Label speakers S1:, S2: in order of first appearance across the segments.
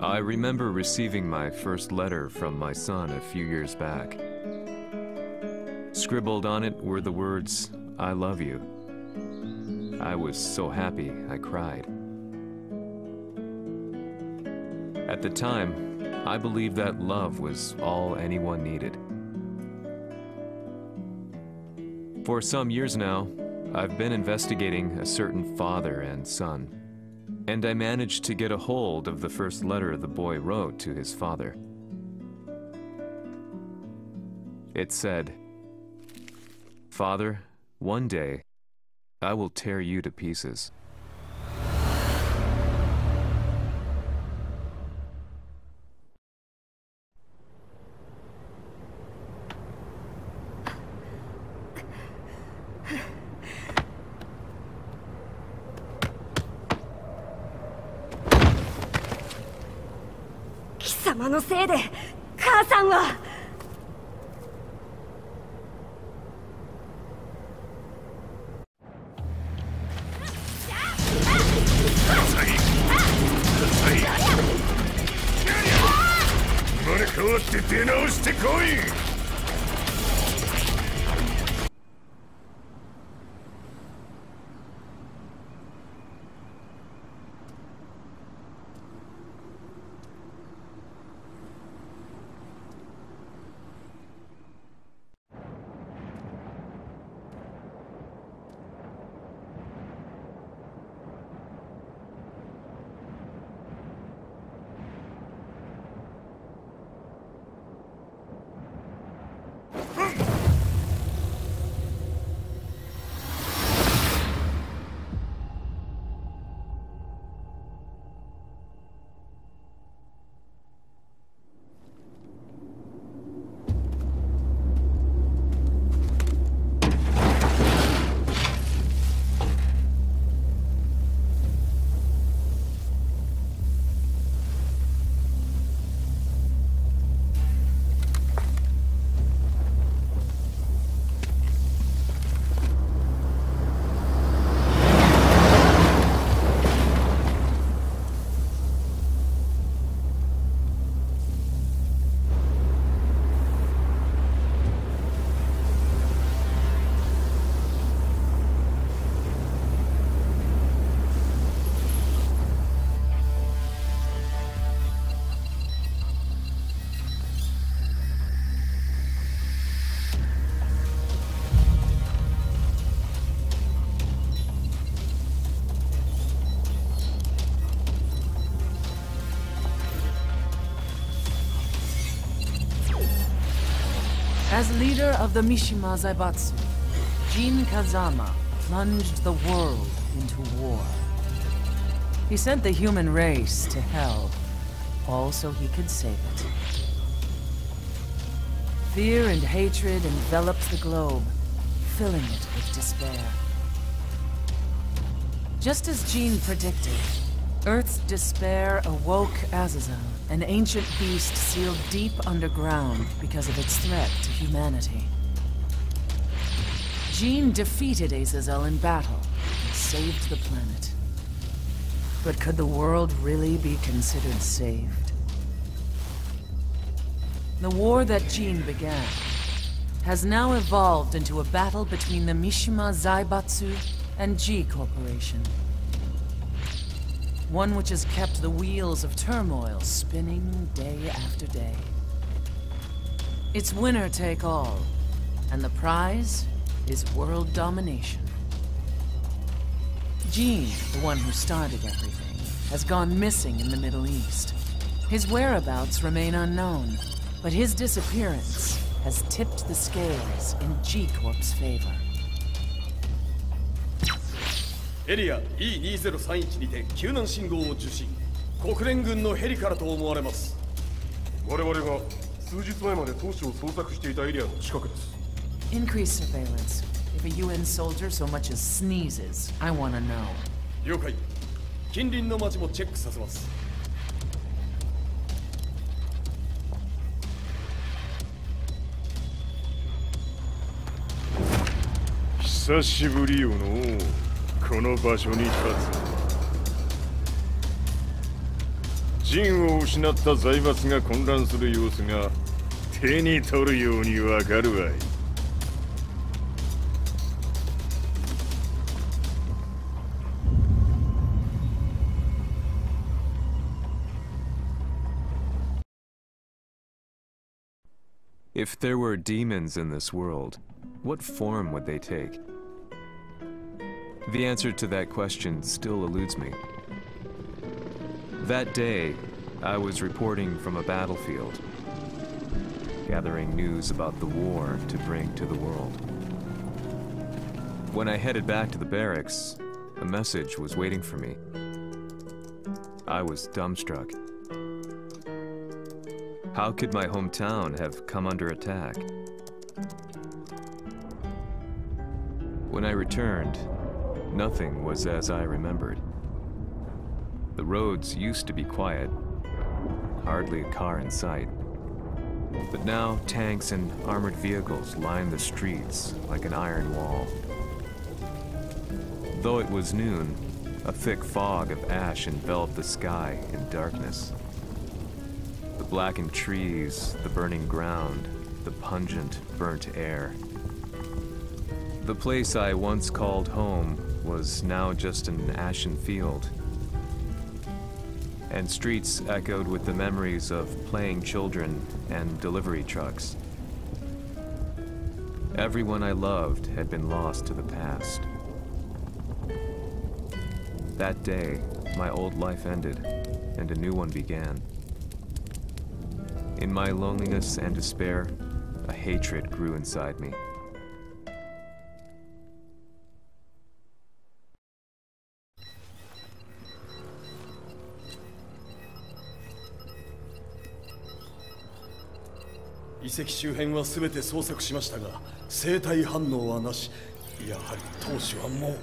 S1: I remember receiving my first letter from my son a few years back. Scribbled on it were the words, "I love you." I was so happy, I cried. At the time, I believed that love was all anyone needed. For some years now, I've been investigating a certain father and son, and I managed to get a hold of the first letter the boy wrote to his father. It said, "Father, one day, I will tear you to pieces."
S2: 貴様のせいで母さんは。
S3: 生まれ変わって出直してこい。
S4: As leader of the Mishima Zaibatsu, Jin Kazama plunged the world into war. He sent the human race to hell, all so he could save it. Fear and hatred enveloped the globe, filling it with despair. Just as Jin predicted, Earth's despair awoke Azazel, an ancient beast sealed deep underground because of its threat to humanity. Jin defeated Azazel in battle and saved the planet. But could the world really be considered saved? The war that Jin began has now evolved into a battle between the Mishima Zaibatsu and G Corporation. One which has kept the wheels of turmoil spinning day after day. It's winner take all, and the prize is world domination. Jin, the one who started everything, has gone missing in the Middle East. His whereabouts remain unknown, but his disappearance has tipped the scales in G-Corp's favor.
S5: エリア E2031 にて救難信号を受信。国連軍のヘリからと思われます。
S3: 我々が数日前まで当初を捜索していたエリアの近くです。
S4: Increase surveillance. If a UN soldier so much as sneezes, I want to know.
S5: 了解。近隣の町もチェックさせます。
S3: 久しぶりよのう。この場所に立つ。
S6: 陣を失った財閥が混乱する様子が手に取るようにわかるわい。
S1: If there were demons in this world, what form would they take? The answer to that question still eludes me. That day, I was reporting from a battlefield, gathering news about the war to bring to the world. When I headed back to the barracks, a message was waiting for me. I was dumbstruck. How could my hometown have come under attack? When I returned, nothing was as I remembered. The roads used to be quiet, hardly a car in sight. But now tanks and armored vehicles lined the streets like an iron wall. Though it was noon, a thick fog of ash enveloped the sky in darkness. The blackened trees, the burning ground, the pungent, burnt air. The place I once called home was now just an ashen field. And streets echoed with the memories of playing children and delivery trucks. Everyone I loved had been lost to the past. That day, my old life ended, and a new one began. In my loneliness and despair, a hatred grew inside me.
S5: 遺跡周辺は全て捜索しましたが、生体反応はなし。やはり当主はもう。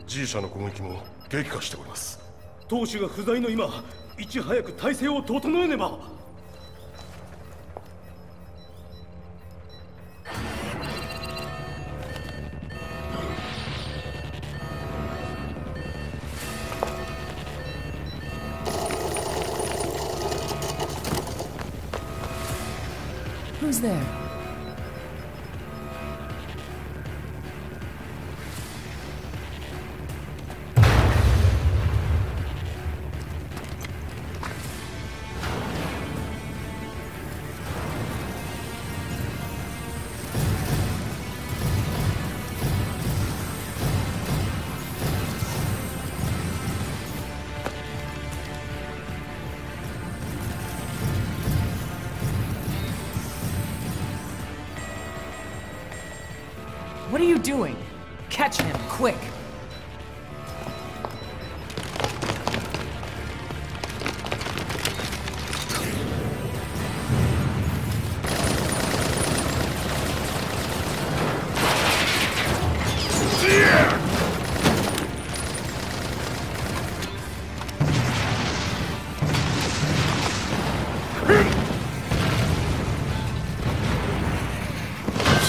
S3: G 社の攻撃も激化しております。
S5: 当主が不在の今、いち早く体制を整えねば。
S4: Who's there? What are you doing? Catch him, quick!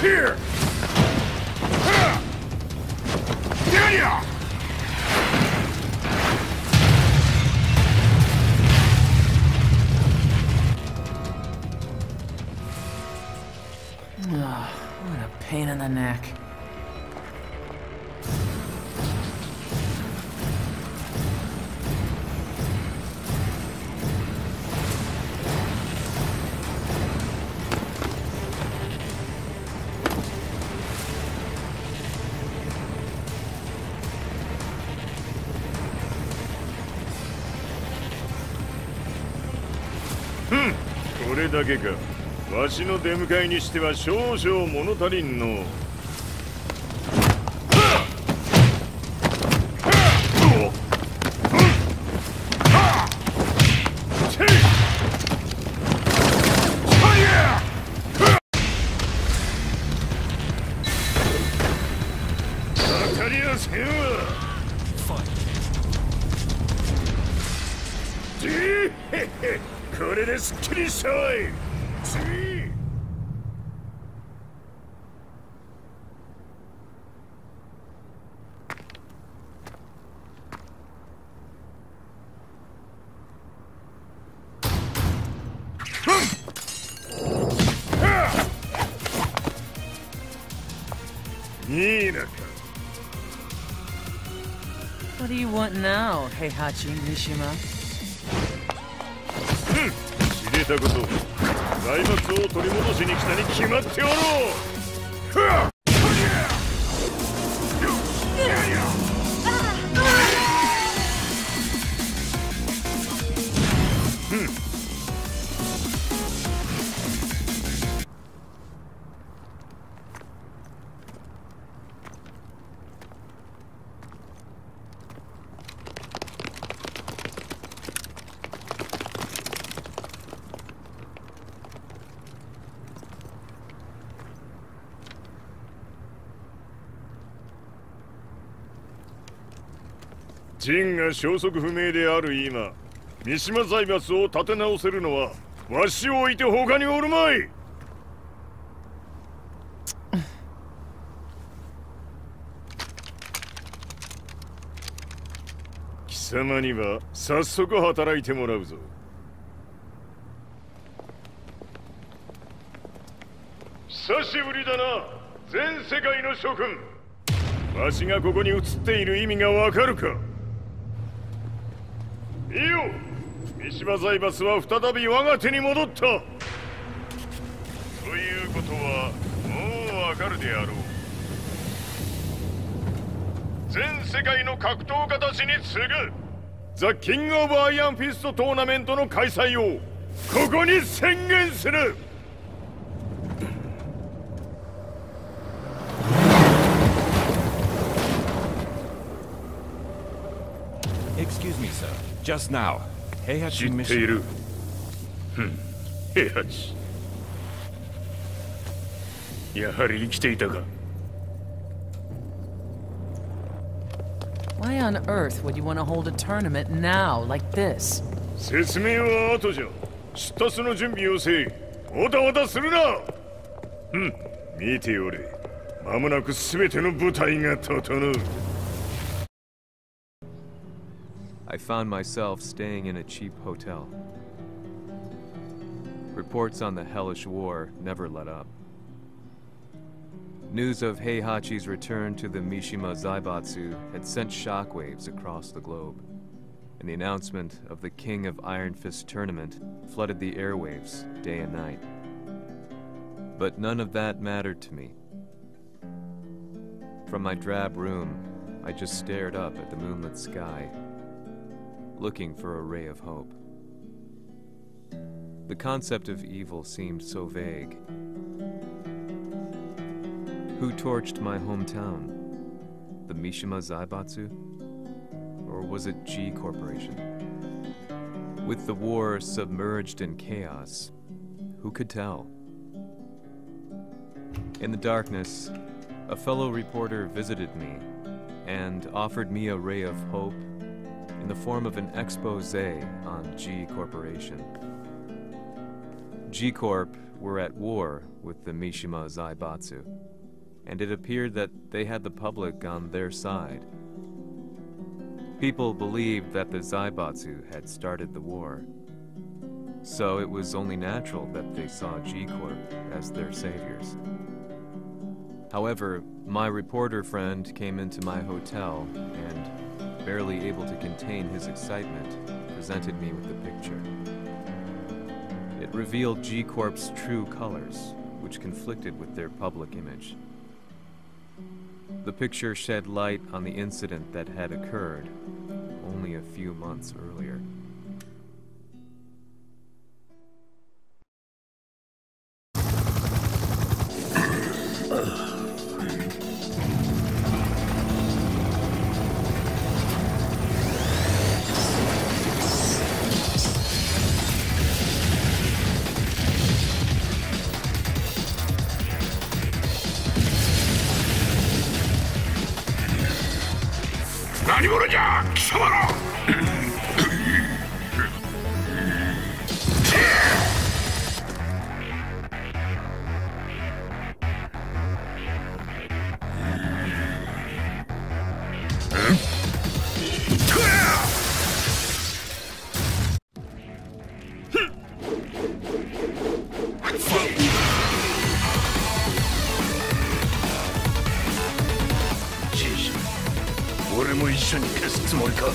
S6: Here!
S4: What a pain in the neck.
S6: Hmm, これだけか。わしの出迎えにしては少々物足りんの。当たりやせんわ。これですっきりしたわい。次。いいなか。
S4: What do you want now, Heihachi Mishima?
S6: 知れたこと、財閥を取り戻しに来たに決まっておろう。ふわっ 陣が消息不明である今、三島財閥を立て直せるのはわしを置いて他におるまい。貴様には早速働いてもらうぞ。久しぶりだな、全世界の諸君。わしがここに映っている意味がわかるか。 いいよ、三島財閥は再び我が手に戻った。ということはもうわかるであろう。全世界の格闘家たちに次ぐザ・キング・オブ・アイアンフィストトーナメントの開催をここに宣言する。
S7: Excuse me, sir. Just now, Heihachi
S6: 知ってい
S7: Mishima.
S6: る。平八。やはり生きていたか。
S4: Why on earth would you want to hold a tournament now, like this?
S6: 説明は後じゃ。出立の準備をせい。おたおたするな。見ておれ。間もなく全ての部隊が整う。
S1: I found myself staying in a cheap hotel. Reports on the hellish war never let up. News of Heihachi's return to the Mishima Zaibatsu had sent shockwaves across the globe, and the announcement of the King of Iron Fist tournament flooded the airwaves day and night. But none of that mattered to me. From my drab room, I just stared up at the moonlit sky, looking for a ray of hope. The concept of evil seemed so vague. Who torched my hometown? The Mishima Zaibatsu? Or was it G Corporation? With the war submerged in chaos, who could tell? In the darkness, a fellow reporter visited me and offered me a ray of hope in the form of an expose on G Corporation. G Corp were at war with the Mishima Zaibatsu, and it appeared that they had the public on their side. People believed that the Zaibatsu had started the war, so it was only natural that they saw G Corp as their saviors. However, my reporter friend came into my hotel and, barely able to contain his excitement, presented me with the picture. It revealed G Corp's true colors, which conflicted with their public image. The picture shed light on the incident that had occurred only a few months earlier.
S6: 緒に消すつもりか。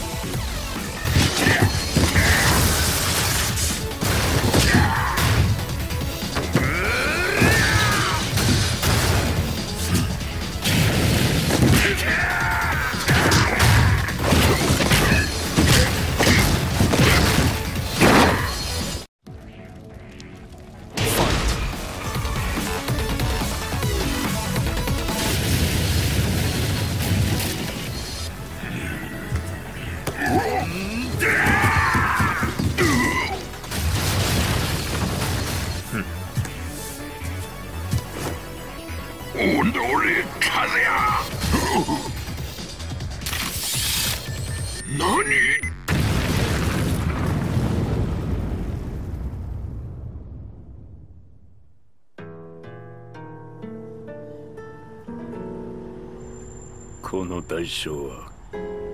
S6: この代償は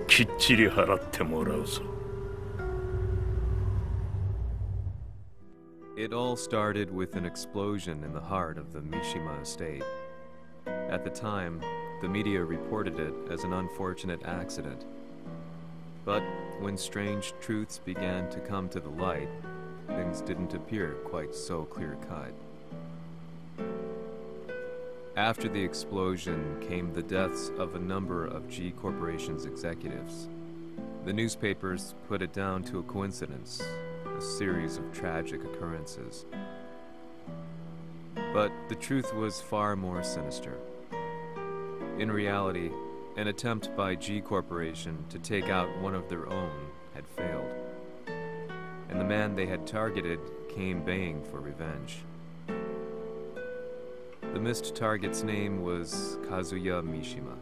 S6: きっちり払ってもらうぞ。
S1: It all started with an explosion in the heart of the Mishima estate. At the time, the media reported it as an unfortunate accident. But when strange truths began to come to the light, things didn't appear quite so clear-cut. After the explosion came the deaths of a number of G Corporation's executives. The newspapers put it down to a coincidence, a series of tragic occurrences. But the truth was far more sinister. In reality, an attempt by G Corporation to take out one of their own had failed, and the man they had targeted came baying for revenge. The missed target's name was Kazuya Mishima.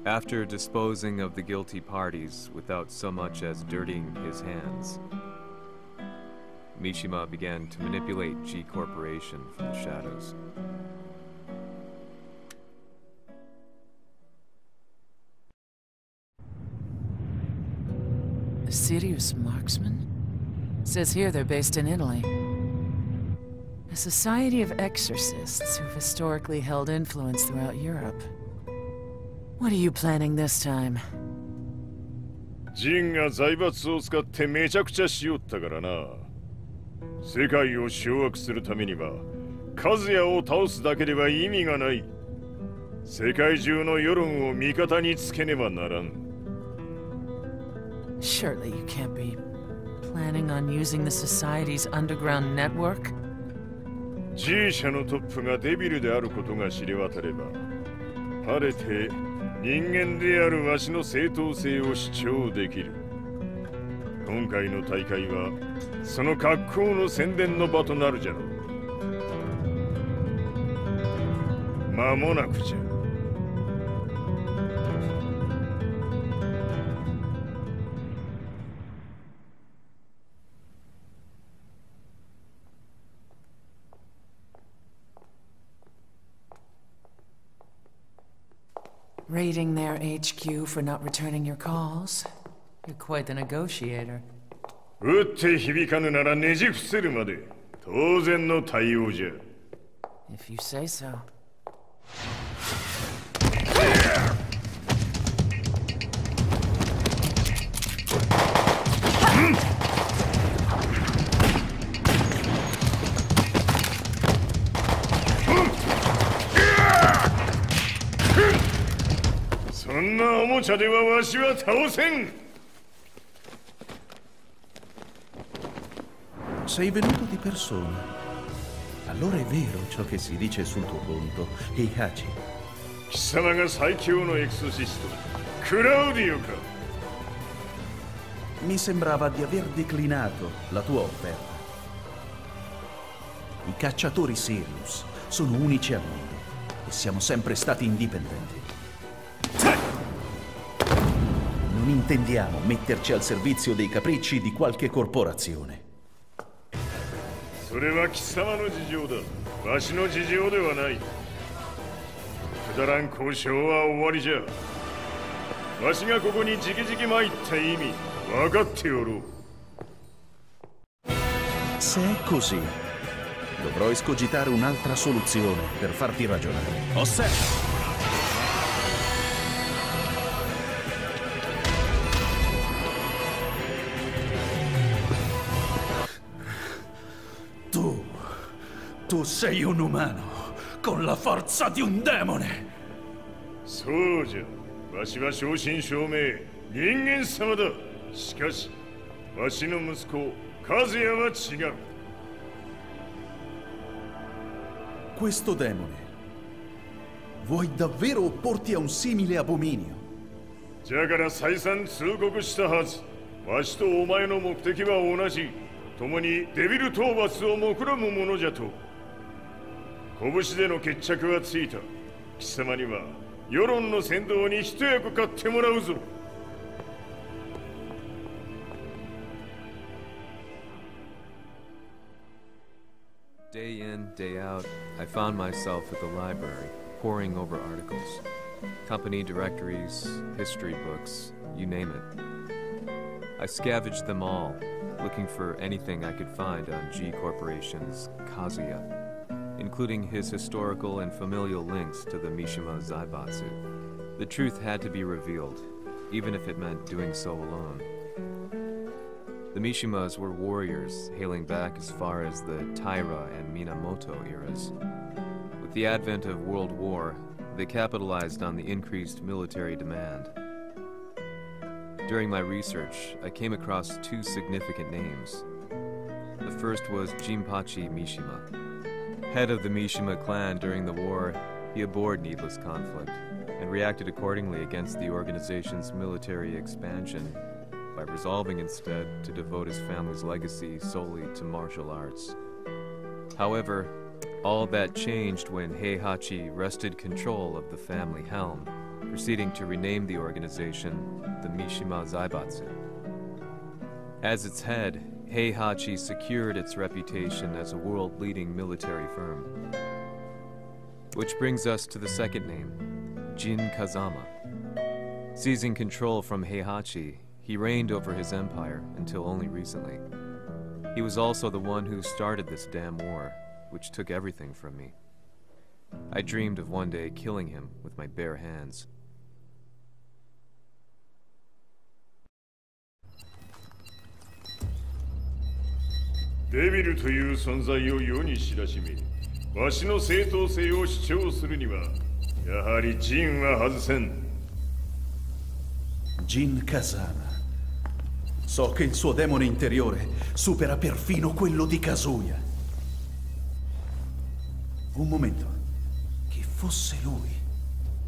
S1: After disposing of the guilty parties without so much as dirtying his hands, Mishima began to manipulate G Corporation from the shadows.
S4: A serious marksman? Says here they're based in Italy. A society of exorcists who've historically held influence throughout Europe. What are you planning this time?
S6: ジンが財閥を使ってめちゃくちゃしよったからな。世界を掌握するためには、カズヤを倒すだけでは意味がない。世界中の世論を味方につけねばならん。
S4: Surely you can't be planning on using the society's underground network?
S6: G 社のトップがデビルであることが知れ渡れば、晴れて人間であるわしの正当性を主張できる。今回の大会はその格好の宣伝の場となるじゃろう。間もなくじゃ。
S4: Raiding their HQ for not returning your calls? You're quite the negotiator.
S6: 撃って響かぬならねじ伏せるまで当然の対応じゃ。
S4: If you say so.
S6: そんなおもちゃではわしは倒せん。
S8: Sei venuto di persona. Allora è vero ciò che si dice sul tuo conto, Heihachi.
S6: 貴様が最強のエクソシスト、クラウディオか。
S8: Mi sembrava di aver declinato la tua offerta. I cacciatori Sirius sono unici al mondo e siamo sempre stati indipendenti. Non intendiamo metterci al servizio dei capricci di qualche corporazione.
S6: それは貴様の事情だ。わしの事情ではない。くだらん交渉は終わりじゃ。わしがここに直々参った意味分かっておろう。
S8: Se è così, dovrò escogitare un'altra soluzione per farti ragionare.
S7: Osserva!
S8: Tu sei un umano, con la forza di un demone!
S6: そうじゃ。わしは正真正銘人間様だ。しかし、わしの息子和也は違う。
S8: Questo demone, vuoi davvero opporti a un simile abominio?
S6: じゃから再三通告したはず。わしとお前の目的は同じ。共にデビル討伐を目論むものじゃと。拳での決着はついた。貴様には世論の先導に一役買ってもらうぞ。
S1: Day in, day out, I found myself at the library, poring over articles. Company directories, history books, you name it. I scavenged them all, looking for anything I could find on G Corporation's Kazuya, including his historical and familial links to the Mishima Zaibatsu. The truth had to be revealed, even if it meant doing so alone. The Mishimas were warriors hailing back as far as the Taira and Minamoto eras. With the advent of World War, they capitalized on the increased military demand. During my research, I came across two significant names. The first was Jinpachi Mishima. Head of the Mishima clan during the war, he abhorred needless conflict and reacted accordingly against the organization's military expansion by resolving instead to devote his family's legacy solely to martial arts. However, all that changed when Heihachi wrested control of the family helm, proceeding to rename the organization the Mishima Zaibatsu. As its head, Heihachi secured its reputation as a world-leading military firm. Which brings us to the second name, Jin Kazama. Seizing control from Heihachi, he reigned over his empire until only recently. He was also the one who started this damn war, which took everything from me. I dreamed of one day killing him with my bare hands.
S6: Devil という存在を世に知らしめ、わしの正当性を主張するには、やはりジンは外せん。
S8: Jin Kazama. So che il suo demone interiore supera perfino quello di Kazuya. Un momento. Chi fosse lui?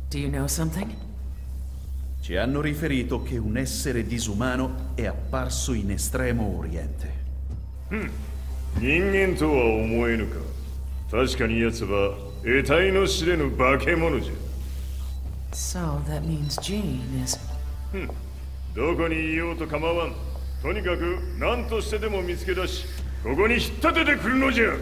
S4: Do you know something?
S8: Ci hanno riferito che un essere disumano è apparso in Estremo Oriente.
S6: 人間とは思えぬか。確かに奴は得体の知れぬ化け物じゃ。
S4: So that means Jean is...
S6: どこにいようと構わん。とにかく何としてでも見つけ出し、ここに引っ立ててくるのじゃ。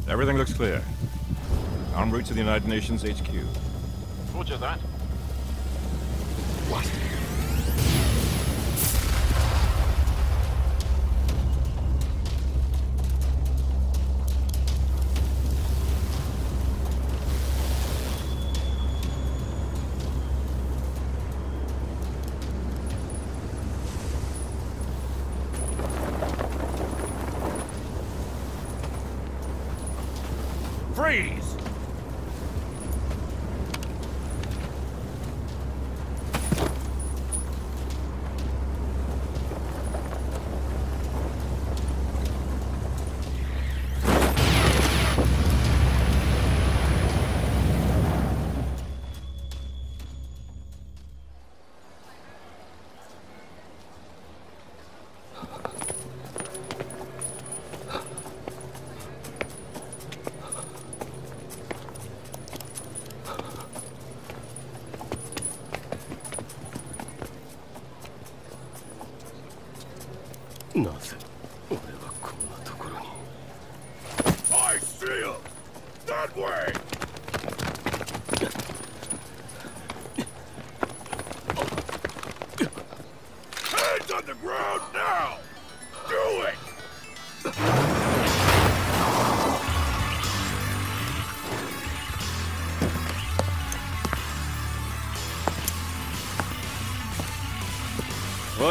S7: Everything looks clear. En route to the United Nations HQ.
S9: Roger that. What?
S7: Freeze!
S3: I see him! That way! Hands on the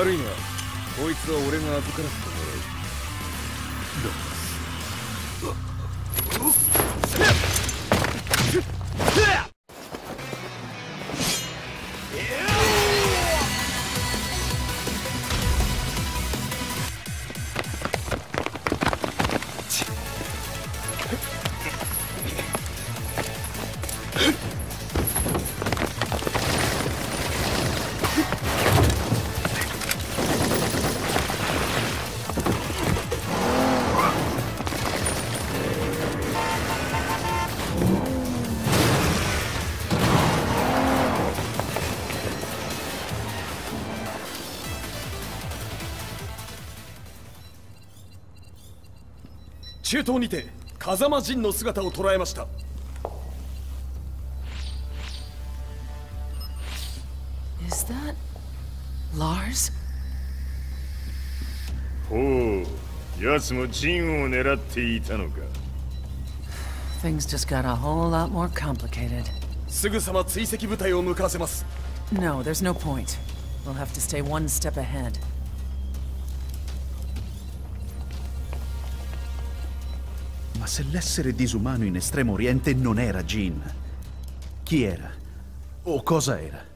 S3: 悪いな。こいつは俺が預からせてもらう。
S5: 中東にて風間陣の姿を捉えました。
S4: Is that Lars?
S6: ほう、奴もジンを狙っていたのか。
S4: Things just got a whole lot more complicated.
S5: すぐさま追跡部隊を向かわせます。
S4: No, there's no point. We'll have to stay one step ahead.
S8: Ma se l'essere disumano in Estremo Oriente non era Jin, chi era? O cosa era?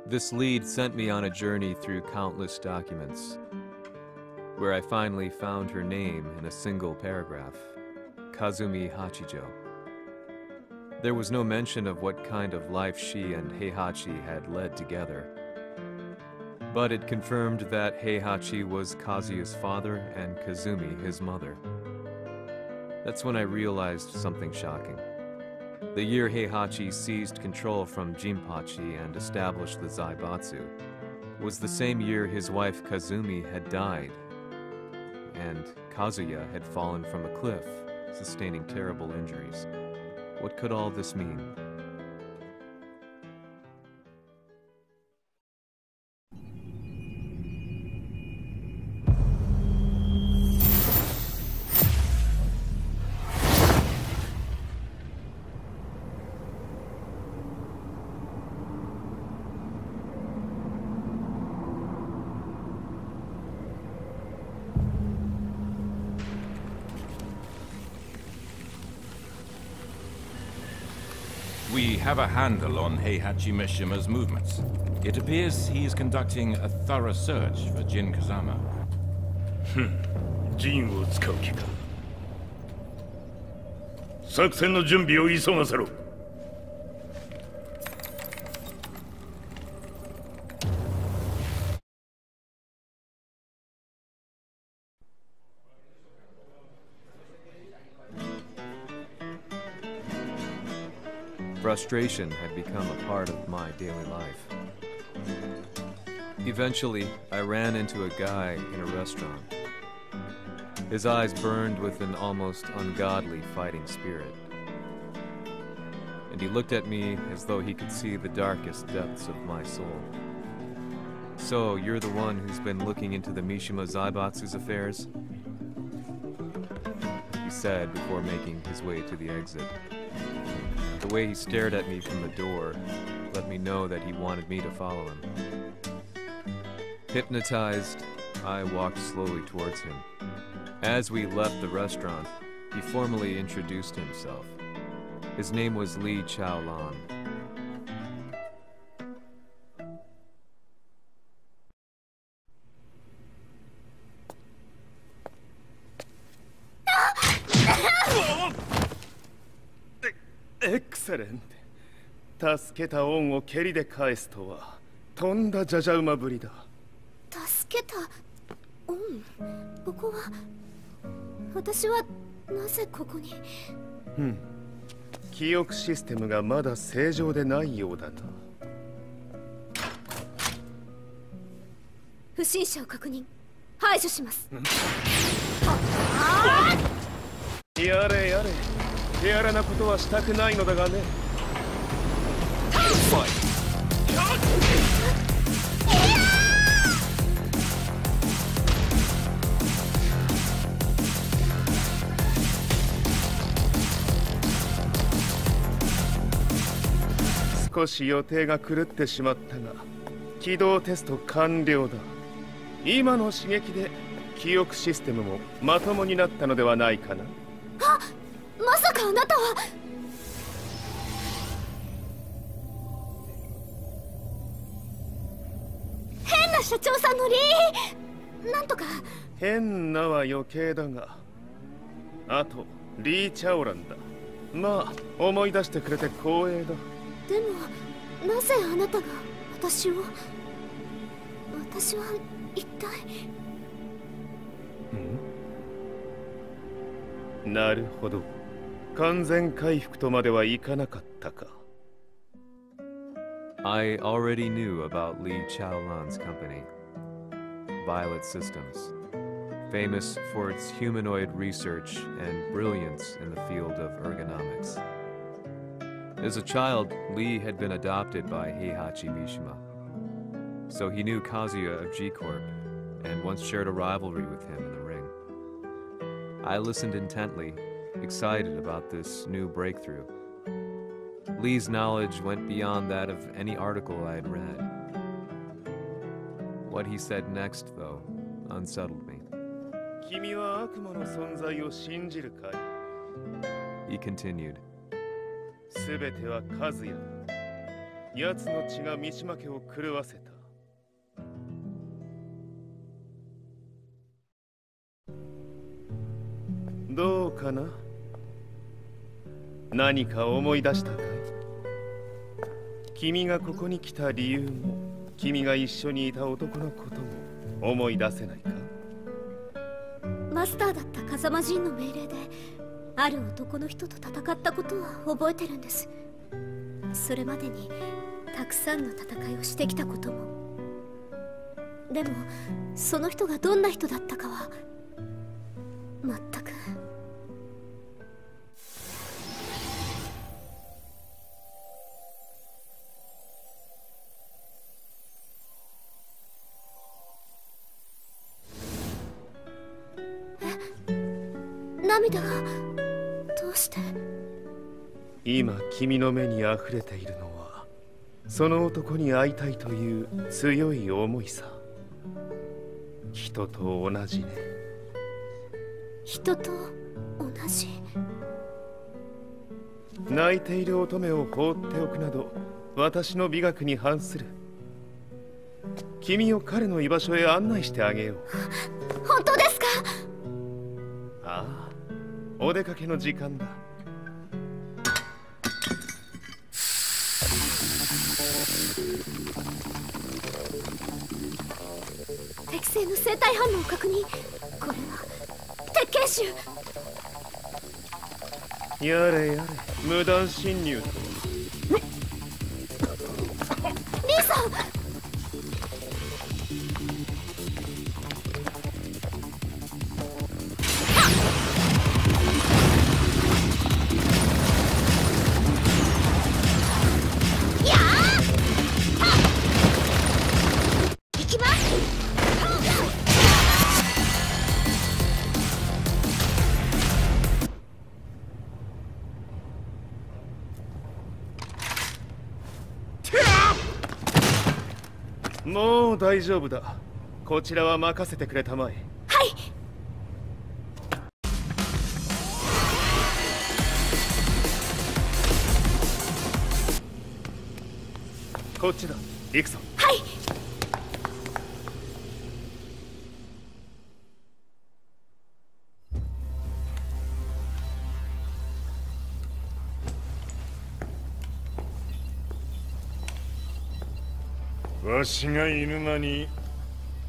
S1: This lead sent me on a journey through countless documents, where I finally found her name in a single paragraph, Kazumi Hachijo. There was no mention of what kind of life she and Heihachi had led together, but it confirmed that Heihachi was Kazuya's father and Kazumi his mother. That's when I realized something shocking. The year Heihachi seized control from Jinpachi and established the Zaibatsu was the same year his wife Kazumi had died, and Kazuya had fallen from a cliff, sustaining terrible injuries. What could all this mean?
S7: We have a handle on Heihachi Mishima's movements. It appears he is conducting a thorough search for Jin Kazama.
S6: ジンを使う気か。作戦の準備を急がせろ。
S1: Frustration had become a part of my daily life. Eventually, I ran into a guy in a restaurant. His eyes burned with an almost ungodly fighting spirit. And he looked at me as though he could see the darkest depths of my soul. So, you're the one who's been looking into the Mishima Zaibatsu's affairs? He said before making his way to the exit. The way he stared at me from the door let me know that he wanted me to follow him. Hypnotized, I walked slowly towards him. As we left the restaurant, he formally introduced himself. His name was Li Chaolan.
S3: Excellent. 助けた恩を蹴りで返すとはとんだじゃじゃ馬ぶりだ。
S2: 助けた恩？ここは私はなぜここに？
S3: 記憶システムがまだ正常でないようだな。
S2: 不審者を確認。排除します。
S3: やれやれ。手荒なことはしたくないのだがね。少し予定が狂ってしまったが、起動テスト完了だ。今の刺激で記憶システムもまともになったのではないかな。
S2: あ、まさかあなたは。変な社長さんのリーなんとか。
S3: 変なは余計だが、あとリー・チャオランだ。まあ思い出してくれて光栄だ。
S2: でもなぜあなたが私を。私は一体。
S3: なるほど、完全回復とまではいかなかったか。
S1: I already knew about Li Chaolan's company, Violet Systems, famous for its humanoid research and brilliance in the field of ergonomics. As a child, Li had been adopted by Heihachi Mishima, so he knew Kazuya of G-Corp and once shared a rivalry with him in the ring. I listened intently, excited about this new breakthrough. Lee's knowledge went beyond that of any article I had read. What he said next, though, unsettled me.
S3: 君は悪魔の存在を信じるかい?
S1: He continued.
S3: すべてはカズヤ。奴の血が三島家を狂わせた。どうかな？何か思い出したかい？君がここに来た理由も、君が一緒にいた男のことも思い出せないか？
S2: マスターだった風間陣の命令である男の人と戦ったことは覚えてるんです。それまでにたくさんの戦いをしてきたことも。でもその人がどんな人だったかは全く。涙がどうして？
S3: 今君の目に溢れているのはその男に会いたいという強い思いさ。人と同じね。
S2: 人と同じ。
S3: 泣いている乙女を放っておくなど私の美学に反する。君を彼の居場所へ案内してあげよう。
S2: 本当ですか？
S3: ああ、お出かけの時間だ。
S2: 適正の生体反応を確認。これは鉄拳臭。
S3: やれやれ、無断侵入と。
S2: リーさん。
S3: もう大丈夫だ。こちらは任せてくれたまえ。
S2: はい。
S3: こっちだ。行くぞ。
S2: はい。
S6: わしが犬間に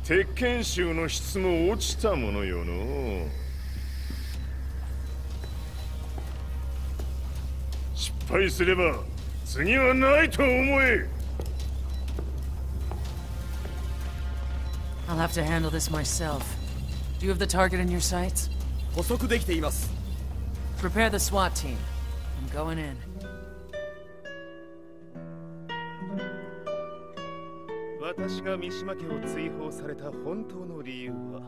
S6: 鉄拳衆の質も落ちたものよの。失敗すれば次はないと思え。
S4: I'll have to handle this myself. Do you have the target in your sights?
S5: 捕捉できています。
S4: Prepare the SWAT team. going in.
S3: 私が三島家を追放された本当の理由は、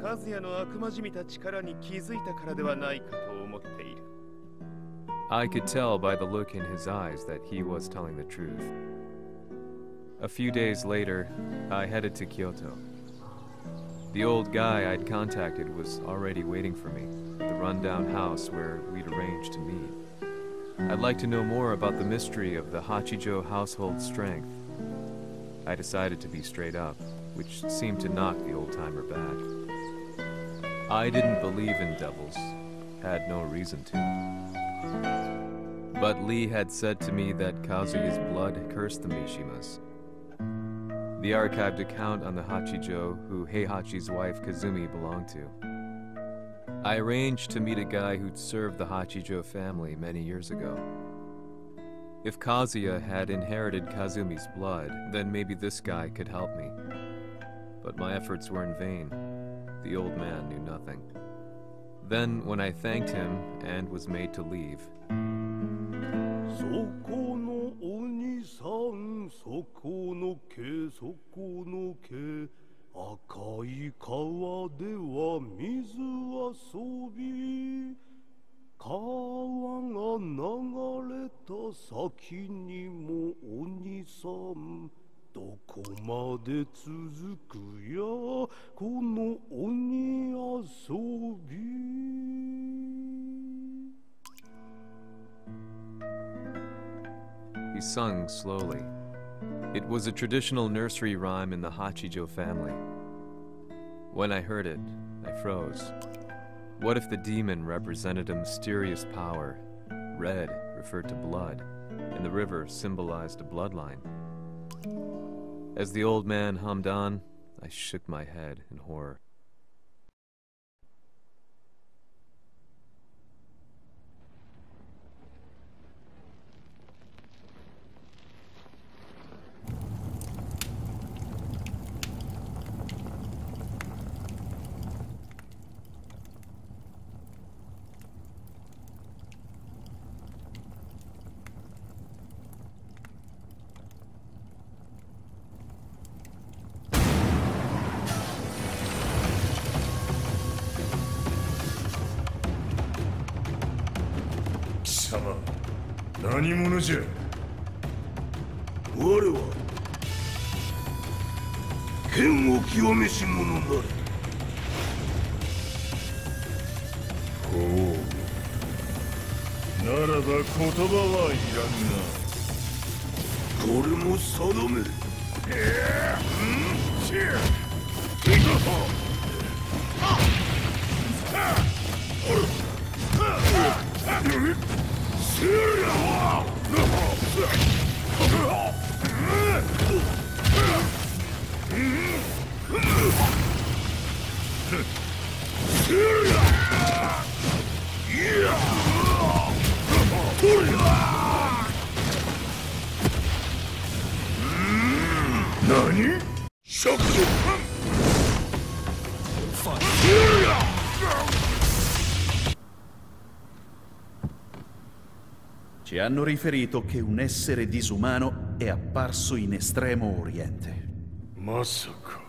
S3: 和也の悪魔じみた力に気づいたからではないかと思っている。
S1: I could tell by the look in his eyes that he was telling the truth. A few days later, I headed to Kyoto. The old guy I'd contacted was already waiting for me at the rundown house where we'd arranged to meet. I'd like to know more about the mystery of the Hachijo household strength. I decided to be straight up, which seemed to knock the old-timer back. I didn't believe in devils, had no reason to. But Lee had said to me that Kazuya's blood cursed the Mishimas. The archived account on the Hachijo who Heihachi's wife Kazumi belonged to. I arranged to meet a guy who'd served the Hachijo family many years ago. If Kazuya had inherited Kazumi's blood, then maybe this guy could help me. But my efforts were in vain. The old man knew nothing. Then, when I thanked him and was made to leave,
S10: そこの鬼さん、そこの毛、そこの毛、赤い川では水遊び、川が流れた先にも鬼さん、どこまで続くやこの鬼遊び。
S1: he sung slowly. It was a traditional nursery rhyme in the Hachijo family. When I heard it, I froze. What if the demon represented a mysterious power? Red referred to blood, and the river symbolized a bloodline. As the old man hummed on, I shook my head in horror.
S6: 何者じゃ。
S10: 我は剣を極めし者なり。
S6: ほう。ならば言葉はいらんな。
S10: これも定め。
S6: 何？
S10: 食事。
S8: Ci hanno riferito che un essere disumano è apparso in Estremo Oriente.
S6: まさか。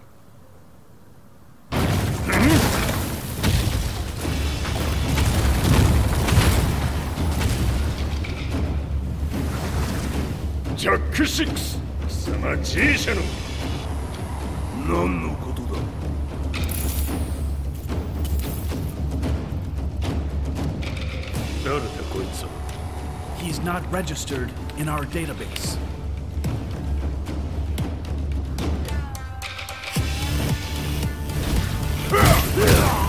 S6: ジャック6、貴様 G 社の
S10: 何のことだ。誰だこいつは。
S11: He's not registered in our database.
S10: Yeah!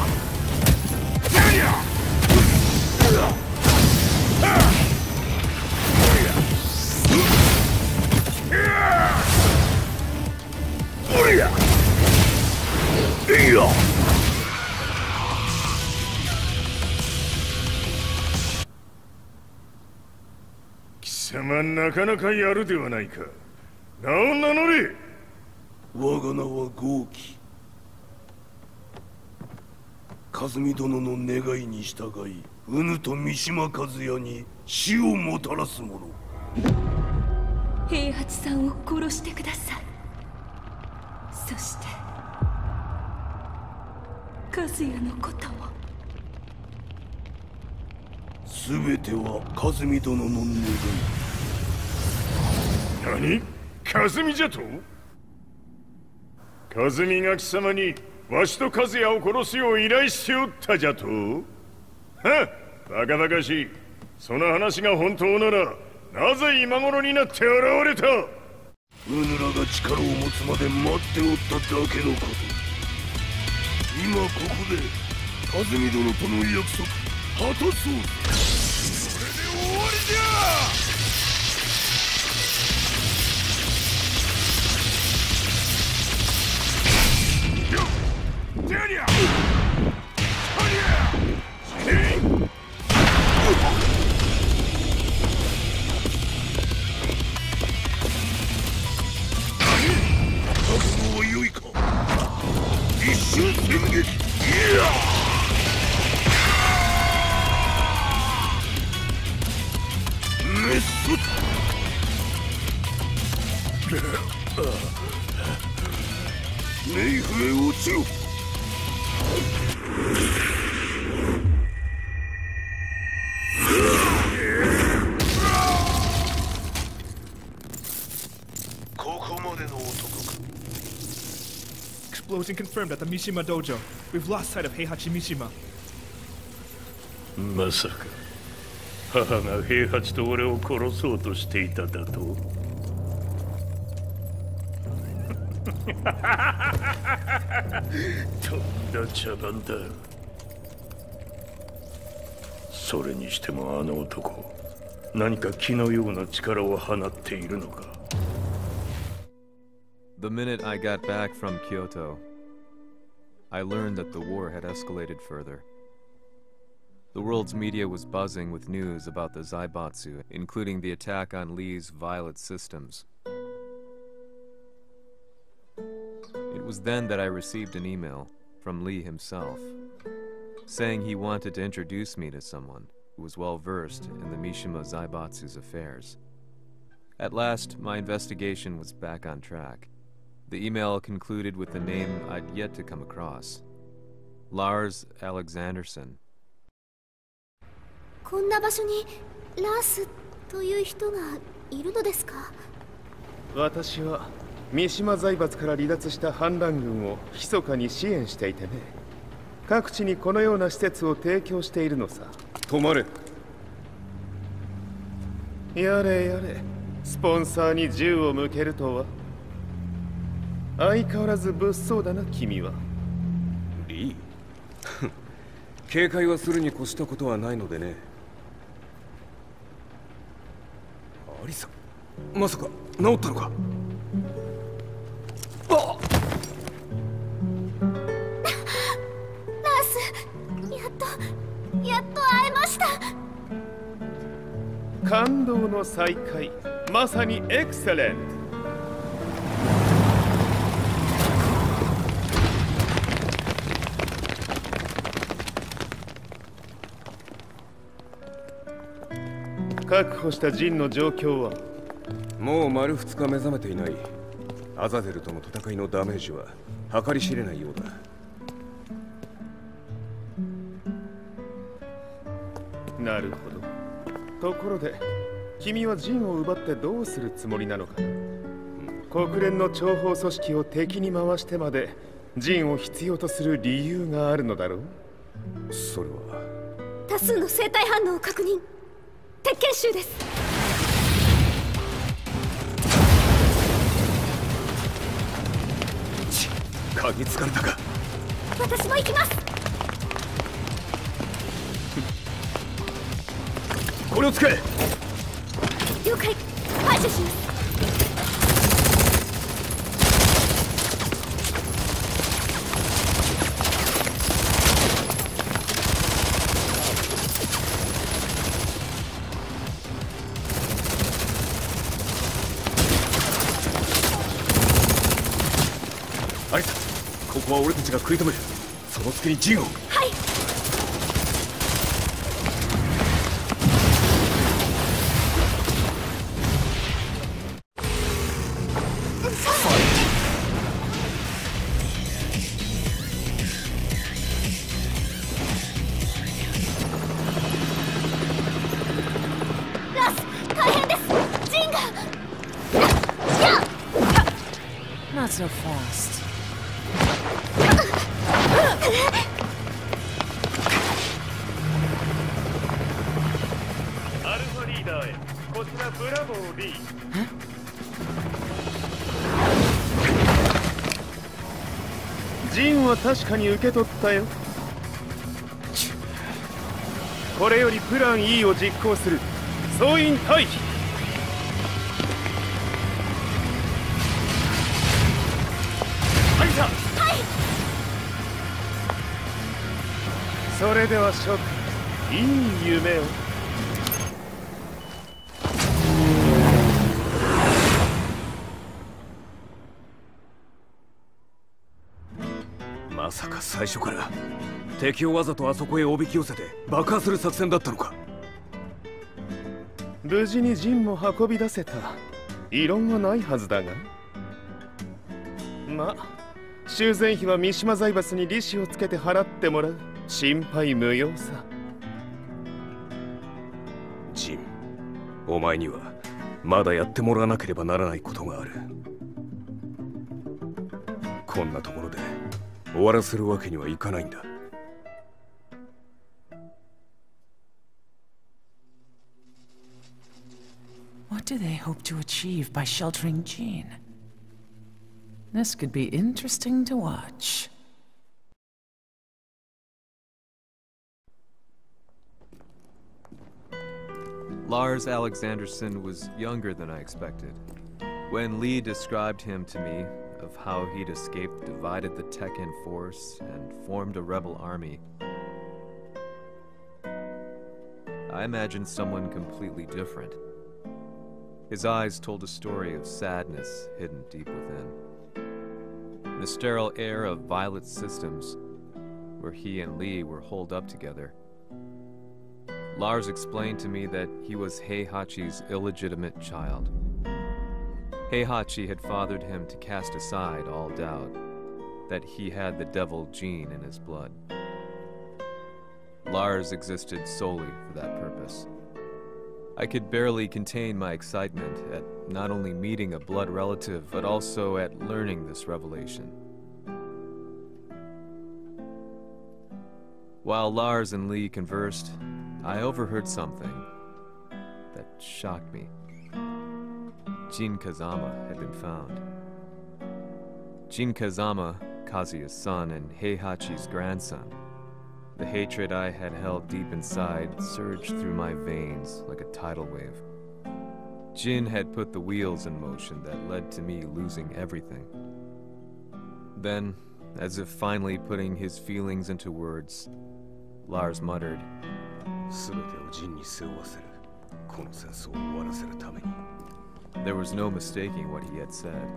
S6: 貴様なかなかやるではないか。名を名乗れ。
S10: 我が名は豪輝。和美殿の願いに従いうぬと三島和也に死をもたらす者。
S2: 平八さんを殺してください。そして和也のことも。
S10: 全ては和美殿の願い。
S6: 何？和美じゃと？和美が貴様にわしと和也を殺すよう依頼しておったじゃと？はっ、バカバカしい。その話が本当ならなぜ今頃になって現れた？
S10: うぬらが力を持つまで待っておっただけのこと。今ここで和美殿との約束果たそう。それで終わりじゃ！覚悟は良いか？一瞬戦撃。メッソ。ネイフへ落ちろ。ここまでの男か。
S11: Explosion confirmed at the Mishima dojo. We've lost sight of Heihachi Mishima.
S10: まさか母が平八と俺を殺そうとしていただと？とんだ茶番だ。それにしてもあの男、何か気のような力を放っているのか。
S1: The minute I got back from Kyoto, I learned that the war had escalated further. The world's media was buzzing with news about the Zaibatsu, including the attack on Lee's Violet systems. It was then that I received an email from Lee himself, saying he wanted to introduce me to someone who was well versed in the Mishima Zaibatsu's affairs. At last, my investigation was back on track. The email concluded with a name I'd yet to come across: Lars Alexanderson.
S2: こんな場所にラースという人がいるのですか？
S3: 私は三島財閥から離脱した反乱軍を密かに支援していてね、各地にこのような施設を提供しているのさ。
S12: 止まれ。
S3: やれやれ、スポンサーに銃を向けるとは。相変わらず物騒だな君は。
S12: リー警戒はするに越したことはないのでね。アリサ、まさか治ったのか？
S2: ラース、やっと会えました。
S3: 感動の再会、まさにエクセレント。確保したジンの状況は？
S12: もう丸2日目覚めていない。アザゼルとの戦いのダメージは計り知れないようだ。
S3: なるほど。ところで君はジンを奪ってどうするつもりなのかな？国連の諜報組織を敵に回してまでジンを必要とする理由があるのだろう？
S12: それは
S2: 多数の生体反応を確認。鉄拳衆です。
S12: 嗅ぎつかれたか。
S2: 私も行きます。
S12: これを使え。
S2: 了解。排除します。
S12: アリサ、ここは俺たちが食い止める。その隙にジンを。
S2: はい。
S4: Not so fast.
S3: アルファリーダーへ。こちらブラボー B。ジンは確かに受け取ったよ。これよりプラン E を実行する。総員退避。はいさ。はい。それでは諸君、いい夢を。
S12: まさか最初から敵をわざとあそこへおびき寄せて爆破する作戦だったのか。
S3: 無事にジンも運び出せた。異論はないはずだが。まあ修繕費は三島財閥に利子をつけて払ってもらう。心配無用さ。
S12: ジン、お前にはまだやってもらわなければならないことがある。こんなところで終わらせるわけにはいかないんだ。
S4: What do they hope to achieve by sheltering Jean? This could be interesting to watch.
S1: Lars Alexanderson was younger than I expected. When Lee described him to me, of how he'd escaped, divided the Tekken force, and formed a rebel army, I imagined someone completely different. His eyes told a story of sadness hidden deep within. The sterile air of Violet Systems, where he and Lee were holed up together. Lars explained to me that he was Heihachi's illegitimate child. Heihachi had fathered him to cast aside all doubt that he had the devil gene in his blood. Lars existed solely for that purpose. I could barely contain my excitement at not only meeting a blood relative, but also at learning this revelation. While Lars and Lee conversed, I overheard something that shocked me. Jin Kazama had been found. Jin Kazama, Kazuya's son and Heihachi's grandson. The hatred I had held deep inside surged through my veins like a tidal wave. Jin had put the wheels in motion that led to me losing everything. Then, as if finally putting his feelings into words, Lars muttered, There was no mistaking what he had said.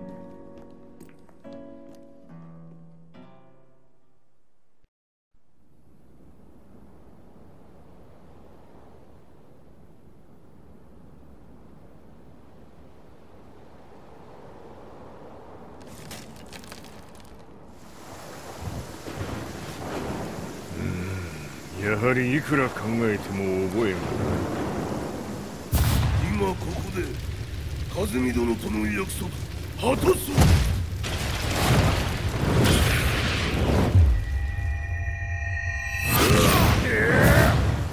S6: やはりいくら考えても覚えがない。
S10: 今ここで風見殿との約束果たそう。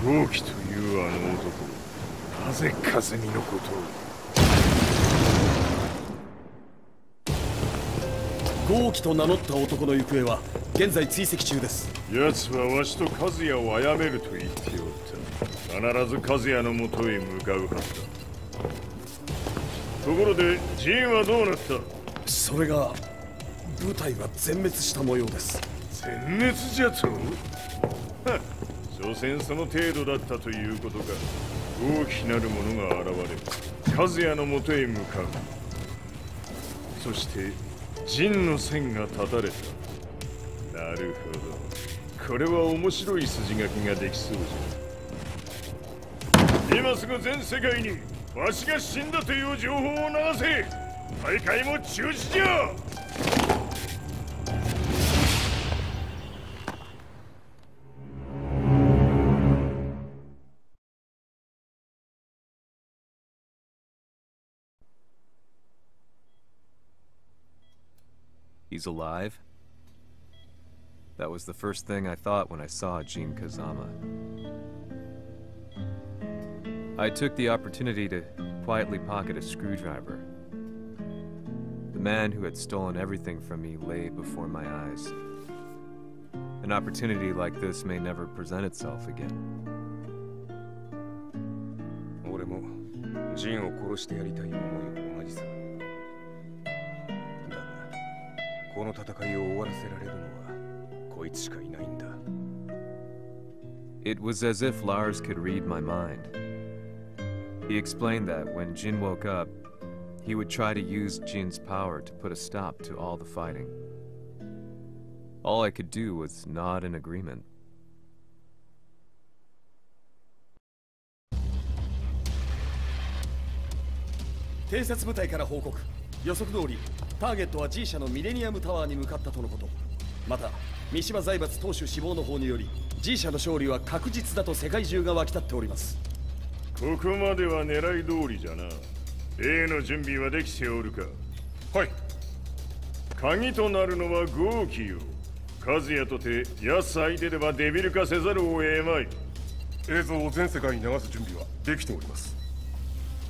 S6: 豪輝というあの男、なぜ風見のことを。
S5: 豪輝と名乗った男の行方は現在追跡中です。
S6: 奴はわしと和也を殺めると言っておった。必ず和也のもとへ向かうはずだ。ところでジンはどうなった？
S5: それが部隊は全滅した模様です。
S6: 全滅じゃと？はっ、所詮その程度だったということか。大きなるものが現れる。和也のもとへ向かう。そしてジンの線が断たれた。なるほど。これは面白い筋書きができそうじゃ。今すぐ全世界にわしが死んだという情報を流せ。大会も中止じゃ。
S1: He's alive? That was the first thing I thought when I saw Jin Kazama. I took the opportunity to quietly pocket a screwdriver. The man who had stolen everything from me lay before my eyes. An opportunity like this may never present itself again.
S12: 俺もジンを殺してやりたい思いは同じさ。だが、この戦いを終わらせられるのはこいつしかいないんだ。
S1: It was as if Lars could read my mind. He explained that when Jin woke up, he would try to use Jin's power to put a stop to all the fighting. All I could do was nod in agreement.
S5: 偵察部隊から報告。予測通り、ターゲットは G 社のミレニアムタワーに向かったとのこと。また、三島財閥当主死亡の方により、G 社の勝利は確実だと世界中が沸き立っております。
S6: ここまでは狙い通りじゃな。例の準備はできておるか。
S3: はい。
S6: 鍵となるのは豪気よ。和也とて奴相手ではデビル化せざるを得まい。
S3: 映像を全世界に流す準備はできております。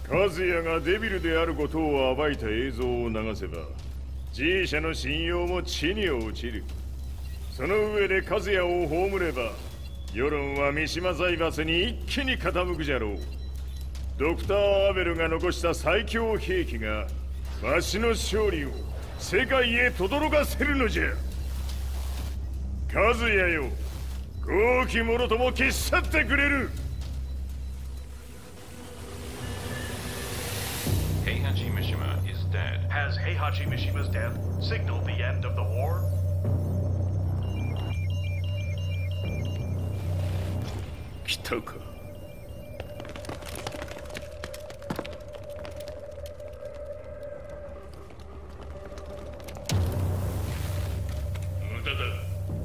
S6: 和也がデビルであることを暴いた映像を流せば G 社の信用も地に落ちる。その上で和也を葬れば世論は三島財閥に一気に傾くじゃろう。ドクター・アベルが残した最強兵器がわしの勝利を世界へ轟かせるのじゃ。和也よ、豪気者とも消し去ってくれる。
S9: Heihachi Mishima is dead.
S11: Has Heihachi Mishima's death signaled the end of the war?
S6: 来たか。
S10: 無駄だ。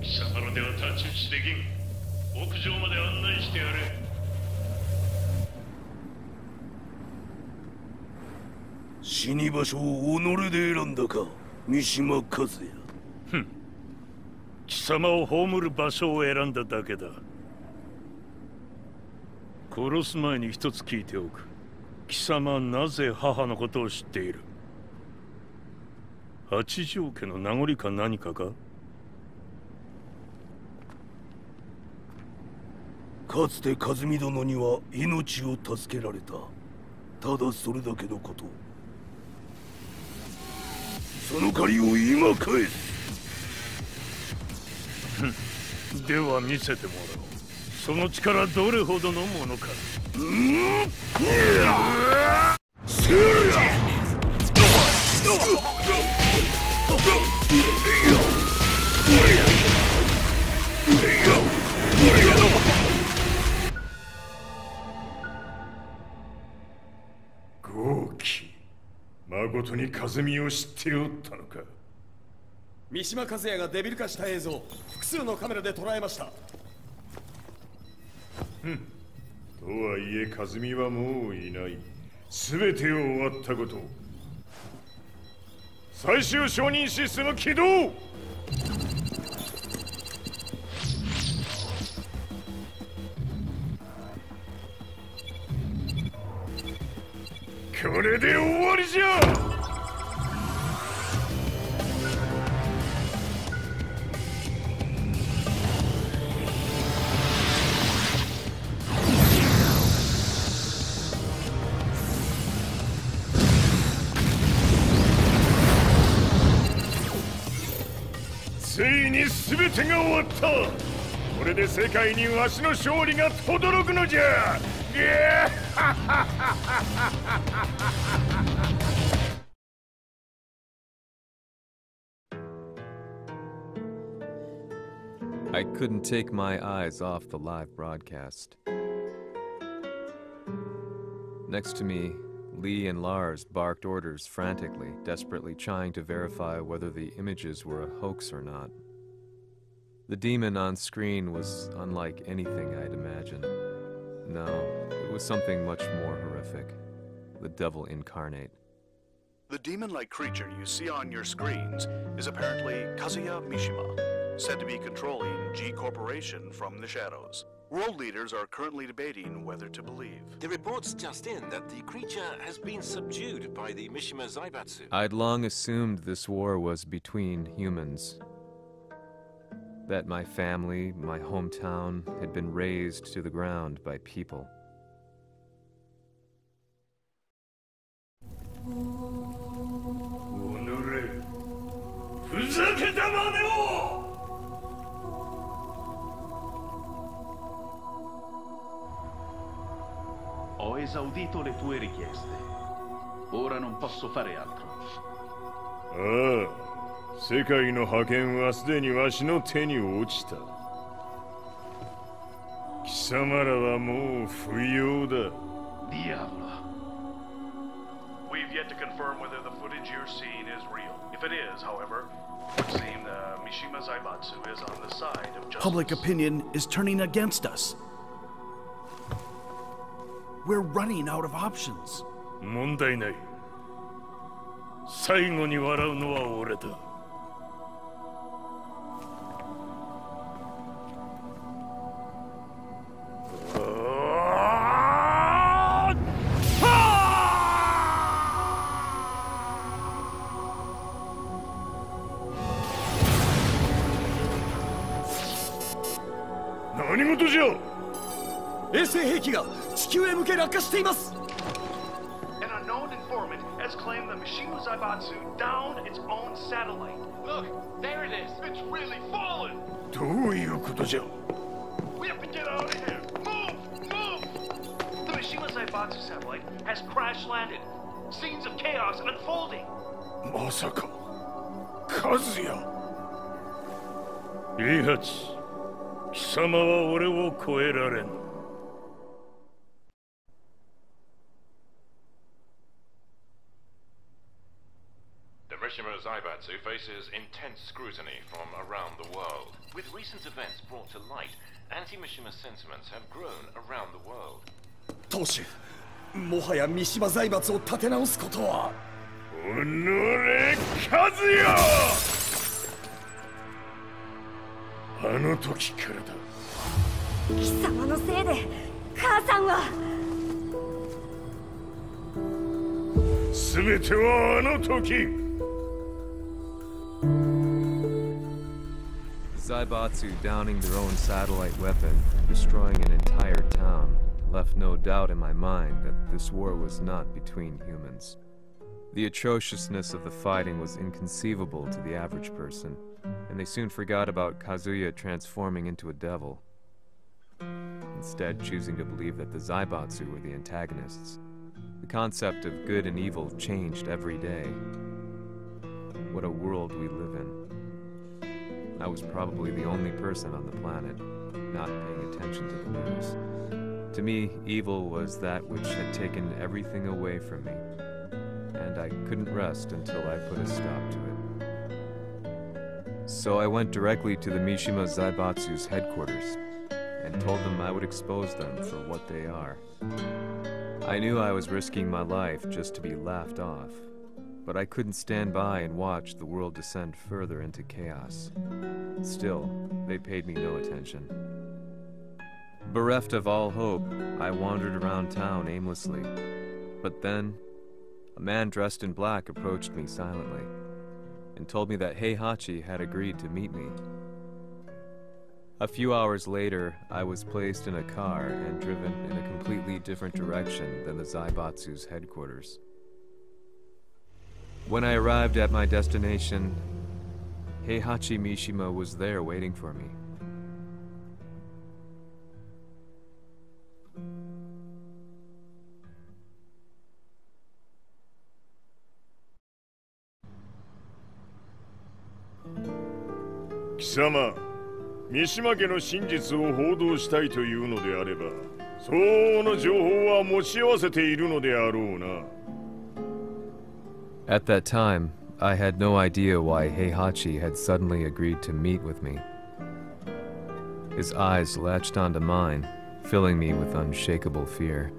S10: 貴様のでは太刀打ちできん。屋上まで案内してやれ。
S13: 死に場所を己で選んだか、三島和也。
S10: ふん。貴様を葬る場所を選んだだけだ。殺す前に一つ聞いておく。貴様はなぜ母のことを知っている？八条家の名残か何かか？
S13: かつて和美殿には命を助けられた。ただそれだけのこと。その借りを今返す。
S10: では見せてもらおう。その力どれほどのものか。
S6: 豪気、誠に風見を知っておったのか。
S5: 三島和也がデビル化した映像、複数のカメラで捉えました。
S6: とはいえ和美はもういない。全てを終わったこと。最終承認システム起動。これで終わりじゃ。ついに全てが終わった。これで世界にわしの勝利が轟くのじゃ。
S1: I couldn't take my eyes off the live broadcast. Next to me, Lee and Lars barked orders frantically, desperately trying to verify whether the images were a hoax or not. The demon on screen was unlike anything I'd imagined. No, it was something much more horrific. The devil incarnate.
S8: The demon-like creature you see on your screens is apparently Kazuya Mishima, said to be controlling G Corporation from the shadows. World leaders are currently debating whether to believe.
S7: The report's just in that the creature has been subdued by the Mishima Zaibatsu.
S1: I'd long assumed this war was between humans. That my family, my hometown, had been razed to the ground by people.
S11: Ho esaudito le tue richieste. Ora non posso fare altro.
S6: ああ、世界の覇権はすでにわしの手に落ちた。貴様らはもう不要だ。
S11: Diavolo.
S14: We've yet to confirm whether the footage you're seeing is real. If it is, however, it would seem the Mishima Zaibatsu is on the side of justice.
S11: Public opinion is turning against us. We're running out of options.
S10: 問題ない。最後に笑うのは俺だ。
S6: 何事じゃ。
S5: 衛星兵器が地球へ向け落下しています。
S14: An unknown informant has claimed the Mishima Zaibatsu downed its own satellite. Look, there it is. It's really fallen.
S10: どういうことじゃ。
S14: We have to get out of here. Move, move. The Mishima Zaibatsu satellite has crash landed. Scenes of chaos unfolding.
S10: まさか、カズヤ。イハチ、貴様は俺を超えられん。
S9: Mishima Zaibatsu faces intense scrutiny from around the world.
S7: With recent events brought to light, anti-Mishima sentiments have grown around the world.
S5: 当主、もはや三島財閥を立て直すことは。
S6: おのれ、カズヤ！あの時からだ。
S2: 貴様のせいで母さんは。
S6: 全てはあの時。
S1: Zaibatsu downing their own satellite weapon and destroying an entire town left no doubt in my mind that this war was not between humans. The atrociousness of the fighting was inconceivable to the average person, and they soon forgot about Kazuya transforming into a devil, instead choosing to believe that the Zaibatsu were the antagonists. The concept of good and evil changed every day. What a world we live in. I was probably the only person on the planet not paying attention to the news. To me, evil was that which had taken everything away from me, and I couldn't rest until I put a stop to it. So I went directly to the Mishima Zaibatsu's headquarters and told them I would expose them for what they are. I knew I was risking my life just to be laughed off, but I couldn't stand by and watch the world descend further into chaos. Still, they paid me no attention. Bereft of all hope, I wandered around town aimlessly. But then, a man dressed in black approached me silently and told me that Heihachi had agreed to meet me. A few hours later, I was placed in a car and driven in a completely different direction than the Zaibatsu's headquarters. When I arrived at my destination, Heihachi Mishima was there waiting for me.
S6: Kisama, 三島家の真実を報道したいというのであれば、相応の情報は持ち合わせているのであろうな。
S1: At that time, I had no idea why Heihachi had suddenly agreed to meet with me. His eyes latched onto mine, filling me with unshakable fear.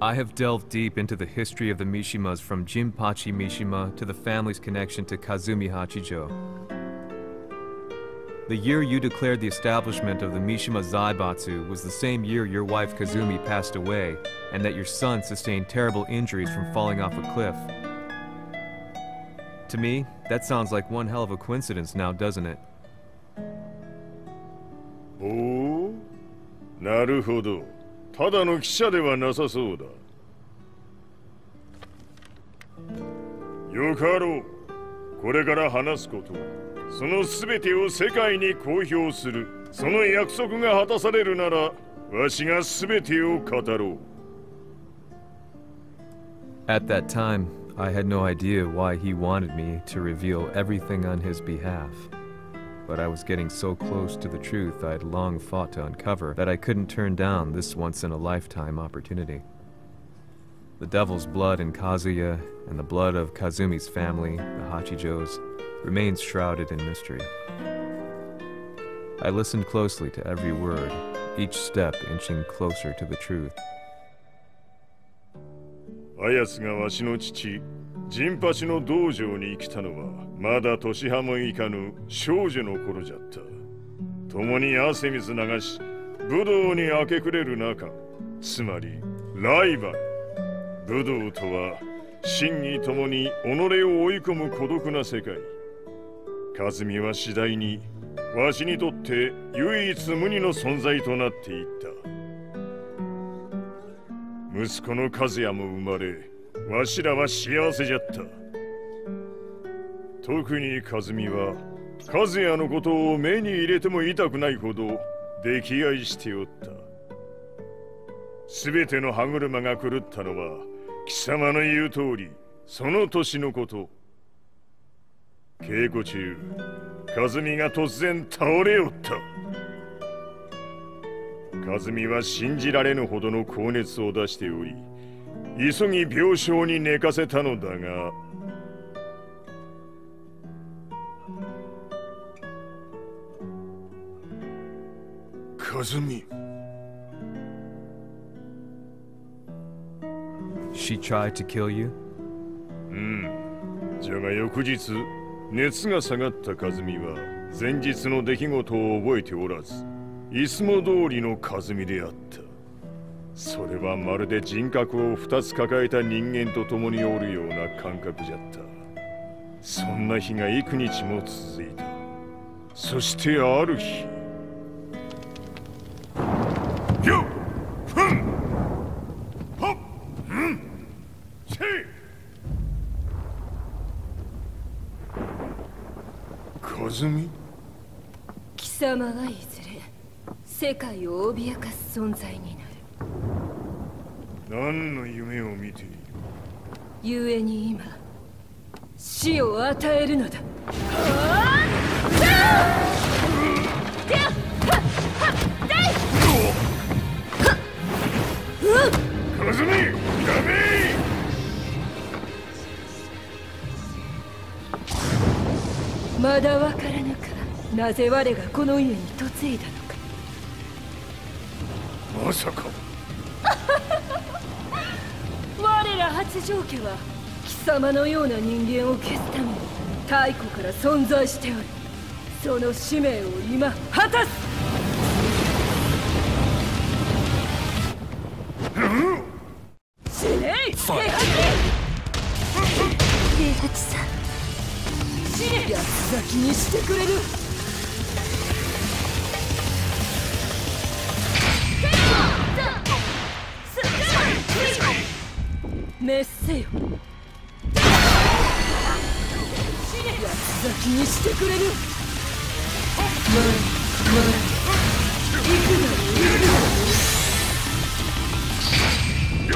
S1: I have delved deep into the history of the Mishimas from Jinpachi Mishima to the family's connection to Kazumi Hachijo. The year you declared the establishment of the Mishima Zaibatsu was the same year your wife Kazumi passed away, and that your son sustained terrible injuries from falling off a cliff. To me, that sounds like one hell of a coincidence now, doesn't it?
S6: Oh? なるほど。ただの記者ではなさそうだ。よかろう。これから話すこと、その全てを世界に公表する。その約束が果たされるなら、わしが全てを語ろう。
S1: At that time, I had no idea why he wanted me to reveal everything on his behalf. But I was getting so close to the truth I'd long fought to uncover that I couldn't turn down this once-in-a-lifetime opportunity. The devil's blood in Kazuya and the blood of Kazumi's family, the Hachijos, remains shrouded in mystery. I listened closely to every word, each step inching closer to the truth.
S6: あやつがわしの父、ジンパチの道場に来たのは、まだ年端もいかぬ少女の頃じゃった。共に汗水流し、武道に明け暮れる中、つまりライバル。武道とは、真に共に己を追い込む孤独な世界。和美は次第に、わしにとって唯一無二の存在となっていった。息子の和也も生まれ、わしらは幸せじゃった。特に和美は、和也のことを目に入れても痛くないほど溺愛しておった。すべての歯車が狂ったのは、貴様の言う通り、その年のこと。稽古中、和美が突然倒れおった。和美は信じられぬほどの高熱を出しており、急ぎ病床に寝かせたのだが、和美。
S1: She tried to kill you?
S6: じゃが翌日、熱が下がった和美は前日の出来事を覚えておらず、いつも通りの和美であった。それはまるで人格を2つ抱えた人間と共におるような感覚じゃった。そんな日が幾日も続いた。そしてある日、よっふんほっせい和美。
S15: 貴様はいずれ世界を脅かす存在になる。
S6: 何の夢を見ている？
S15: 故に今死を与えるのだ。
S6: 和美、やめ！
S15: まだわからぬか、なぜ我がこの家に嫁いだのか。
S6: まさか
S15: 我ら八丈家は貴様のような人間を消すために太古から存在しておる。その使命を今果たす。死ねい、平八さん。死ね、八つ咲きにしてくれる。滅せよ。八つ咲きにしてくれる。行くなよ。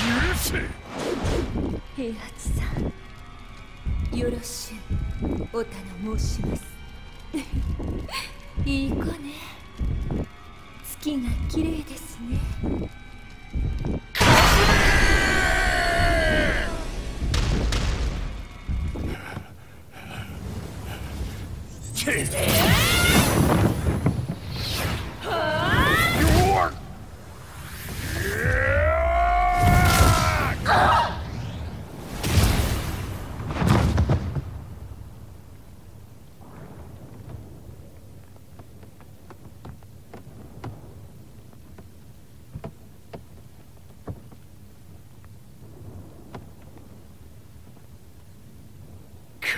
S6: 許せ。
S15: 平八さん、よろしゅうお頼申します。いい子ね。月が綺麗ですね。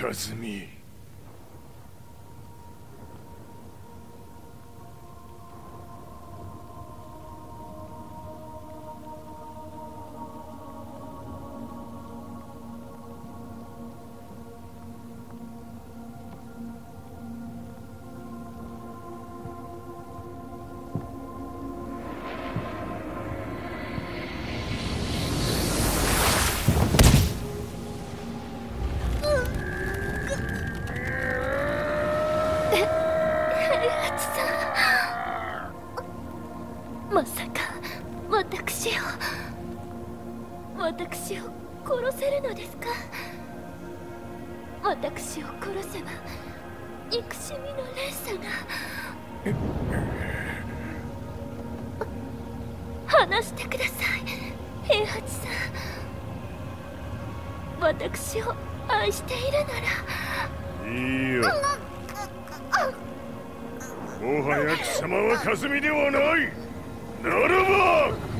S6: 和美。
S2: まさか私を殺せるのですか？私を殺せば憎しみの連鎖が。話してください、平八さん。私を愛しているなら。
S6: いいよ。もはや貴様は和美ではない。ならば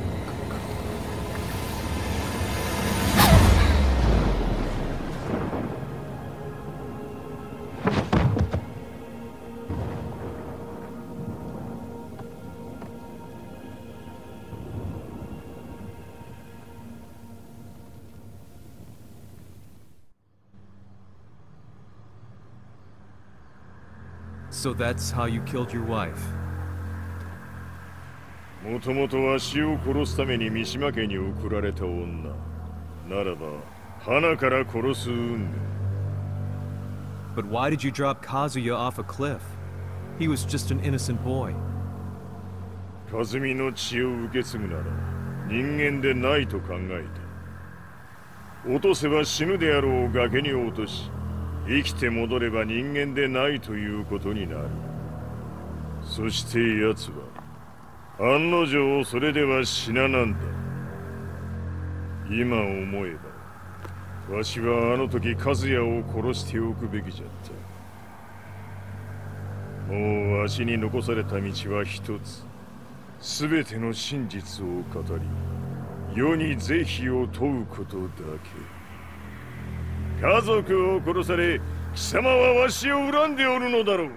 S1: So that's how you killed your wife?
S6: もともとわしを殺すために三島家に送られた女ならば花から殺す運命。
S1: But why did you drop Kazuya off a cliff? He was just an innocent boy.
S6: 和美の血を受け継ぐなら人間でないと考えた。落とせば死ぬであろう崖に落とし、生きて戻れば人間でないということになる。そして奴は案の定それでは死ななんだ。今思えばわしはあの時和也を殺しておくべきじゃった。もうわしに残された道は一つ。全ての真実を語り世に是非を問うことだけ。家族を殺され貴様はわしを恨んでおるのだろう。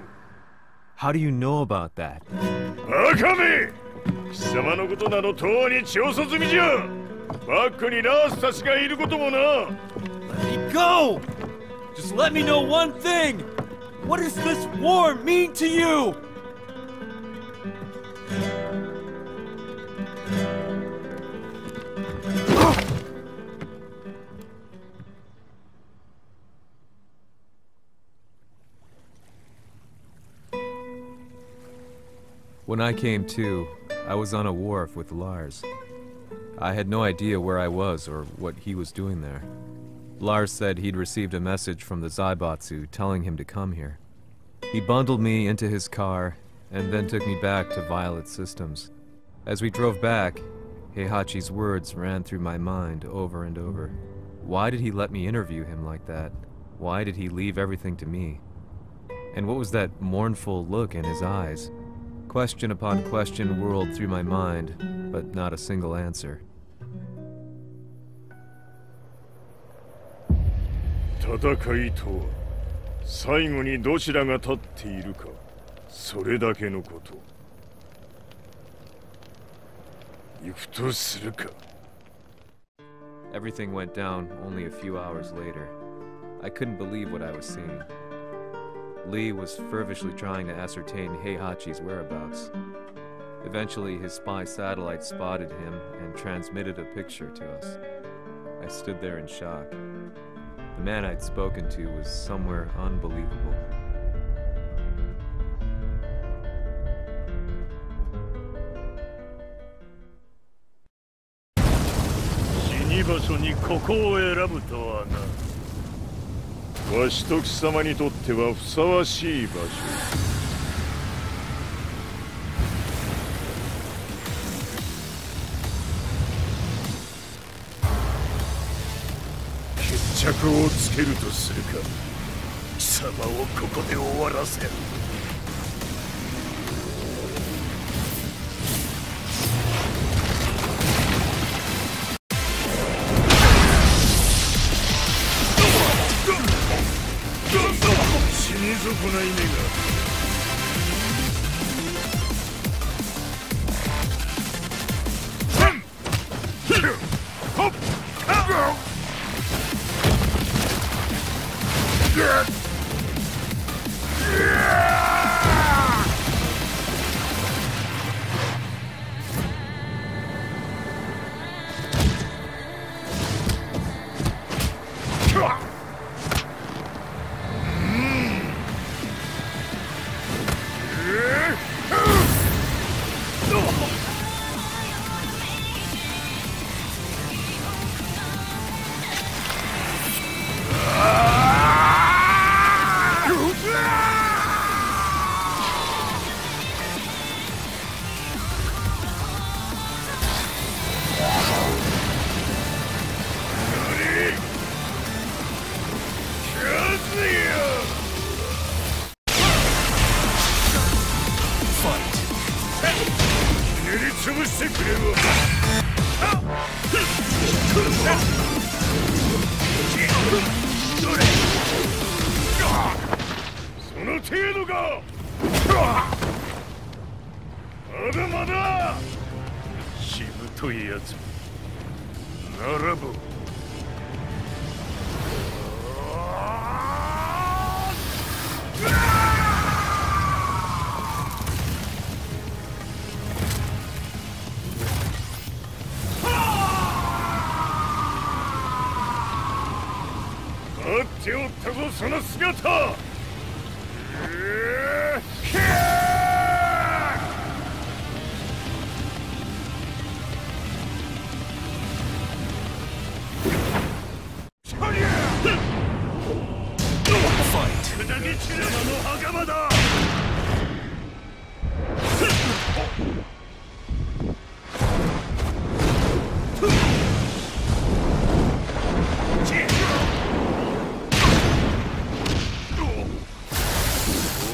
S1: How do you know about that?
S6: バカめ！貴様のことなどとうに調査済みじゃ。バックにラースたちがいることもな。
S16: Let me go! Just let me know one thing! What does this war mean to you?
S1: When I came to, I was on a wharf with Lars. I had no idea where I was or what he was doing there. Lars said he'd received a message from the Zaibatsu telling him to come here. He bundled me into his car and then took me back to Violet Systems. As we drove back, Heihachi's words ran through my mind over and over. Why did he let me interview him like that? Why did he leave everything to me? And what was that mournful look in his eyes? Question upon question whirled through my mind, but not a single answer.
S6: 戦いとは最後にどちらが立っているか、それだけのこと。行くとするか。
S1: Everything went down only a few hours later. I couldn't believe what I was seeing. Lee was feverishly trying to ascertain Heihachi's whereabouts. Eventually, his spy satellite spotted him and transmitted a picture to us. I stood there in shock. The man I'd spoken to was somewhere unbelievable.
S6: Shinibaso わしと貴様にとってはふさわしい場所。決着をつけるとするか。貴様をここで終わらせる。い目が。その程度か。まだまだしぶといやつならば待っておったぞその姿。砕け散る魔の袴だ。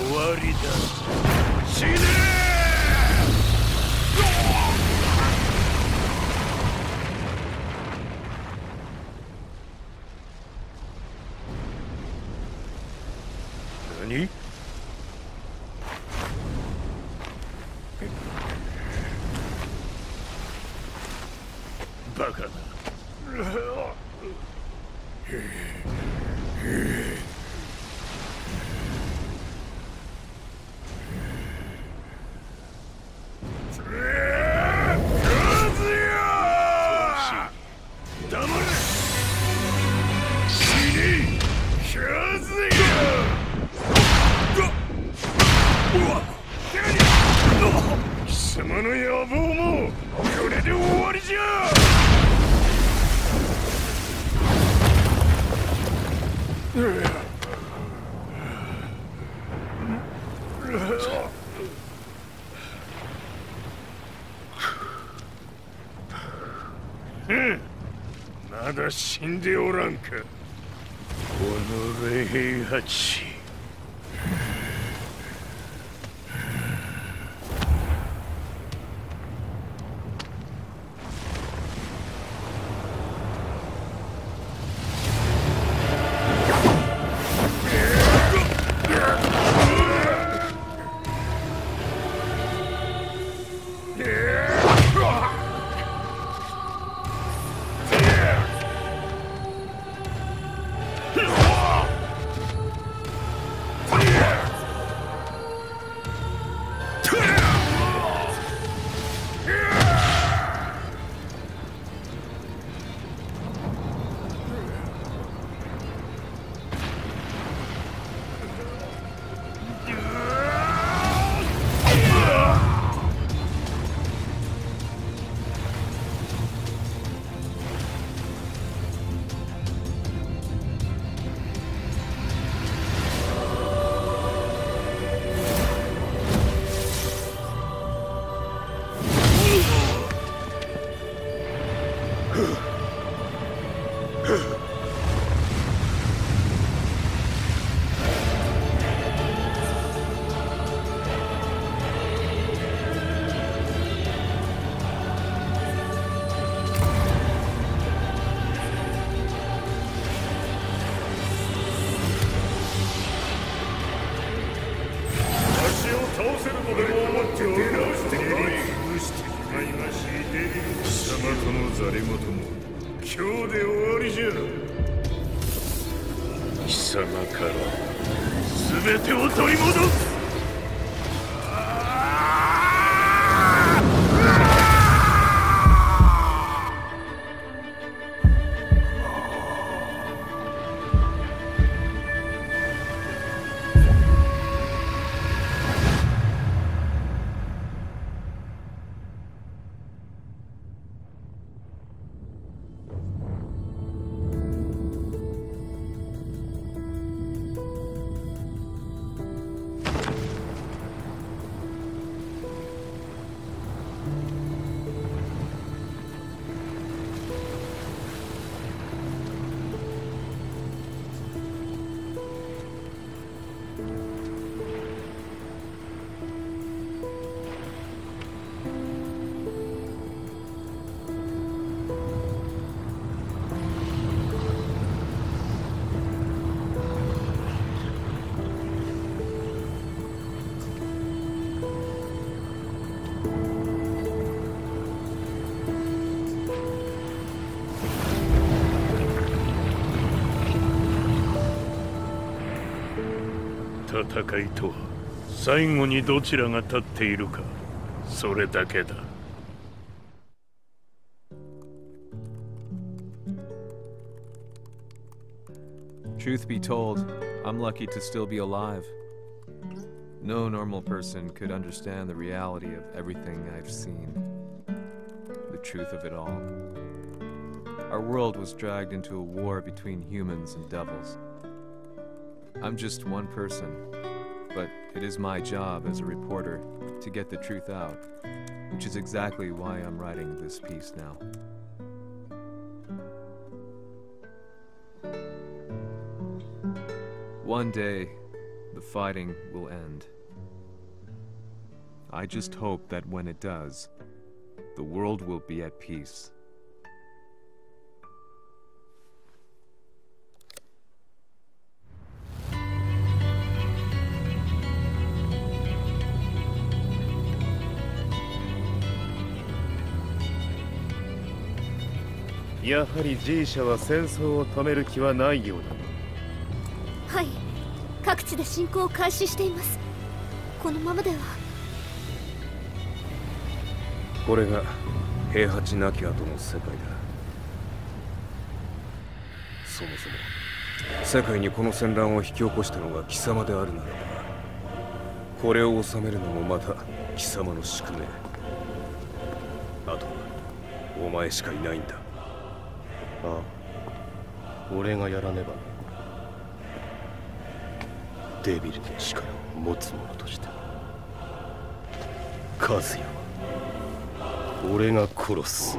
S6: 終わりだ。死ね何？バカな。貴様の野望もこれで終わりじゃ。まだ死んでおらんか。おのれ平八。々しいデビル貴様とのざれ言も今日で終わりじゃ。貴様から全てを取り戻す。戦いとは最後にどちらが立っているか、それだけだ。
S1: Truth be told, I'm lucky to still be alive. No normal person could understand the reality of everything I've seen. The truth of it all. Our world was dragged into a war between humans and devils. I'm just one person, but it is my job as a reporter to get the truth out, which is exactly why I'm writing this piece now. One day, the fighting will end. I just hope that when it does, the world will be at peace.
S3: "やはり G 社は戦争を止める気はないようだな."
S2: はい、各地で侵攻を開始しています。このままでは。
S12: これが平八なき後の世界だ。そもそも世界にこの戦乱を引き起こしたのが貴様であるならば、これを収めるのもまた貴様の宿命。あとはお前しかいないんだ。
S17: ああ、俺がやらねば。デビルの力を持つ者として和也は俺が殺す。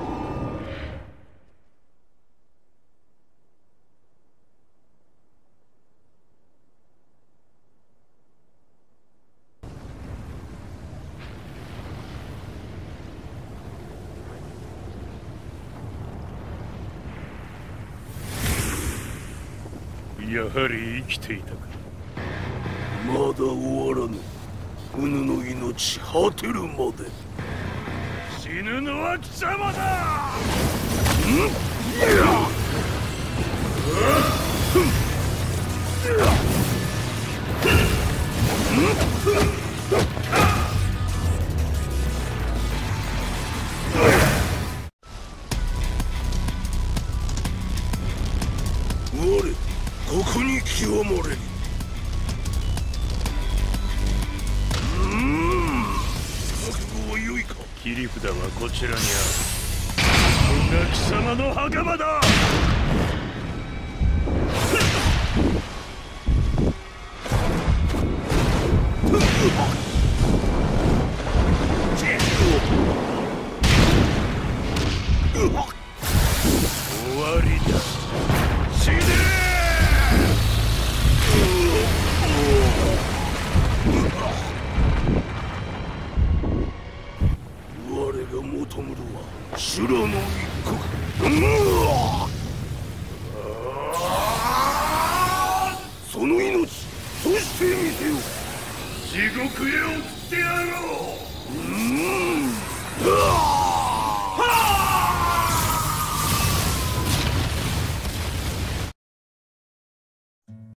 S6: やはり生きていたか。
S10: まだ終わらぬ。うぬの命果てるまで。
S6: 死ぬのは貴様だ。
S10: 我ここに極まれ。
S6: 切り札はこちらにある。これが貴様の袴だ。終わりだ。死ね
S10: 求むるは修羅の一国。その命そして見せよ。
S6: 地獄へ送ってやろう。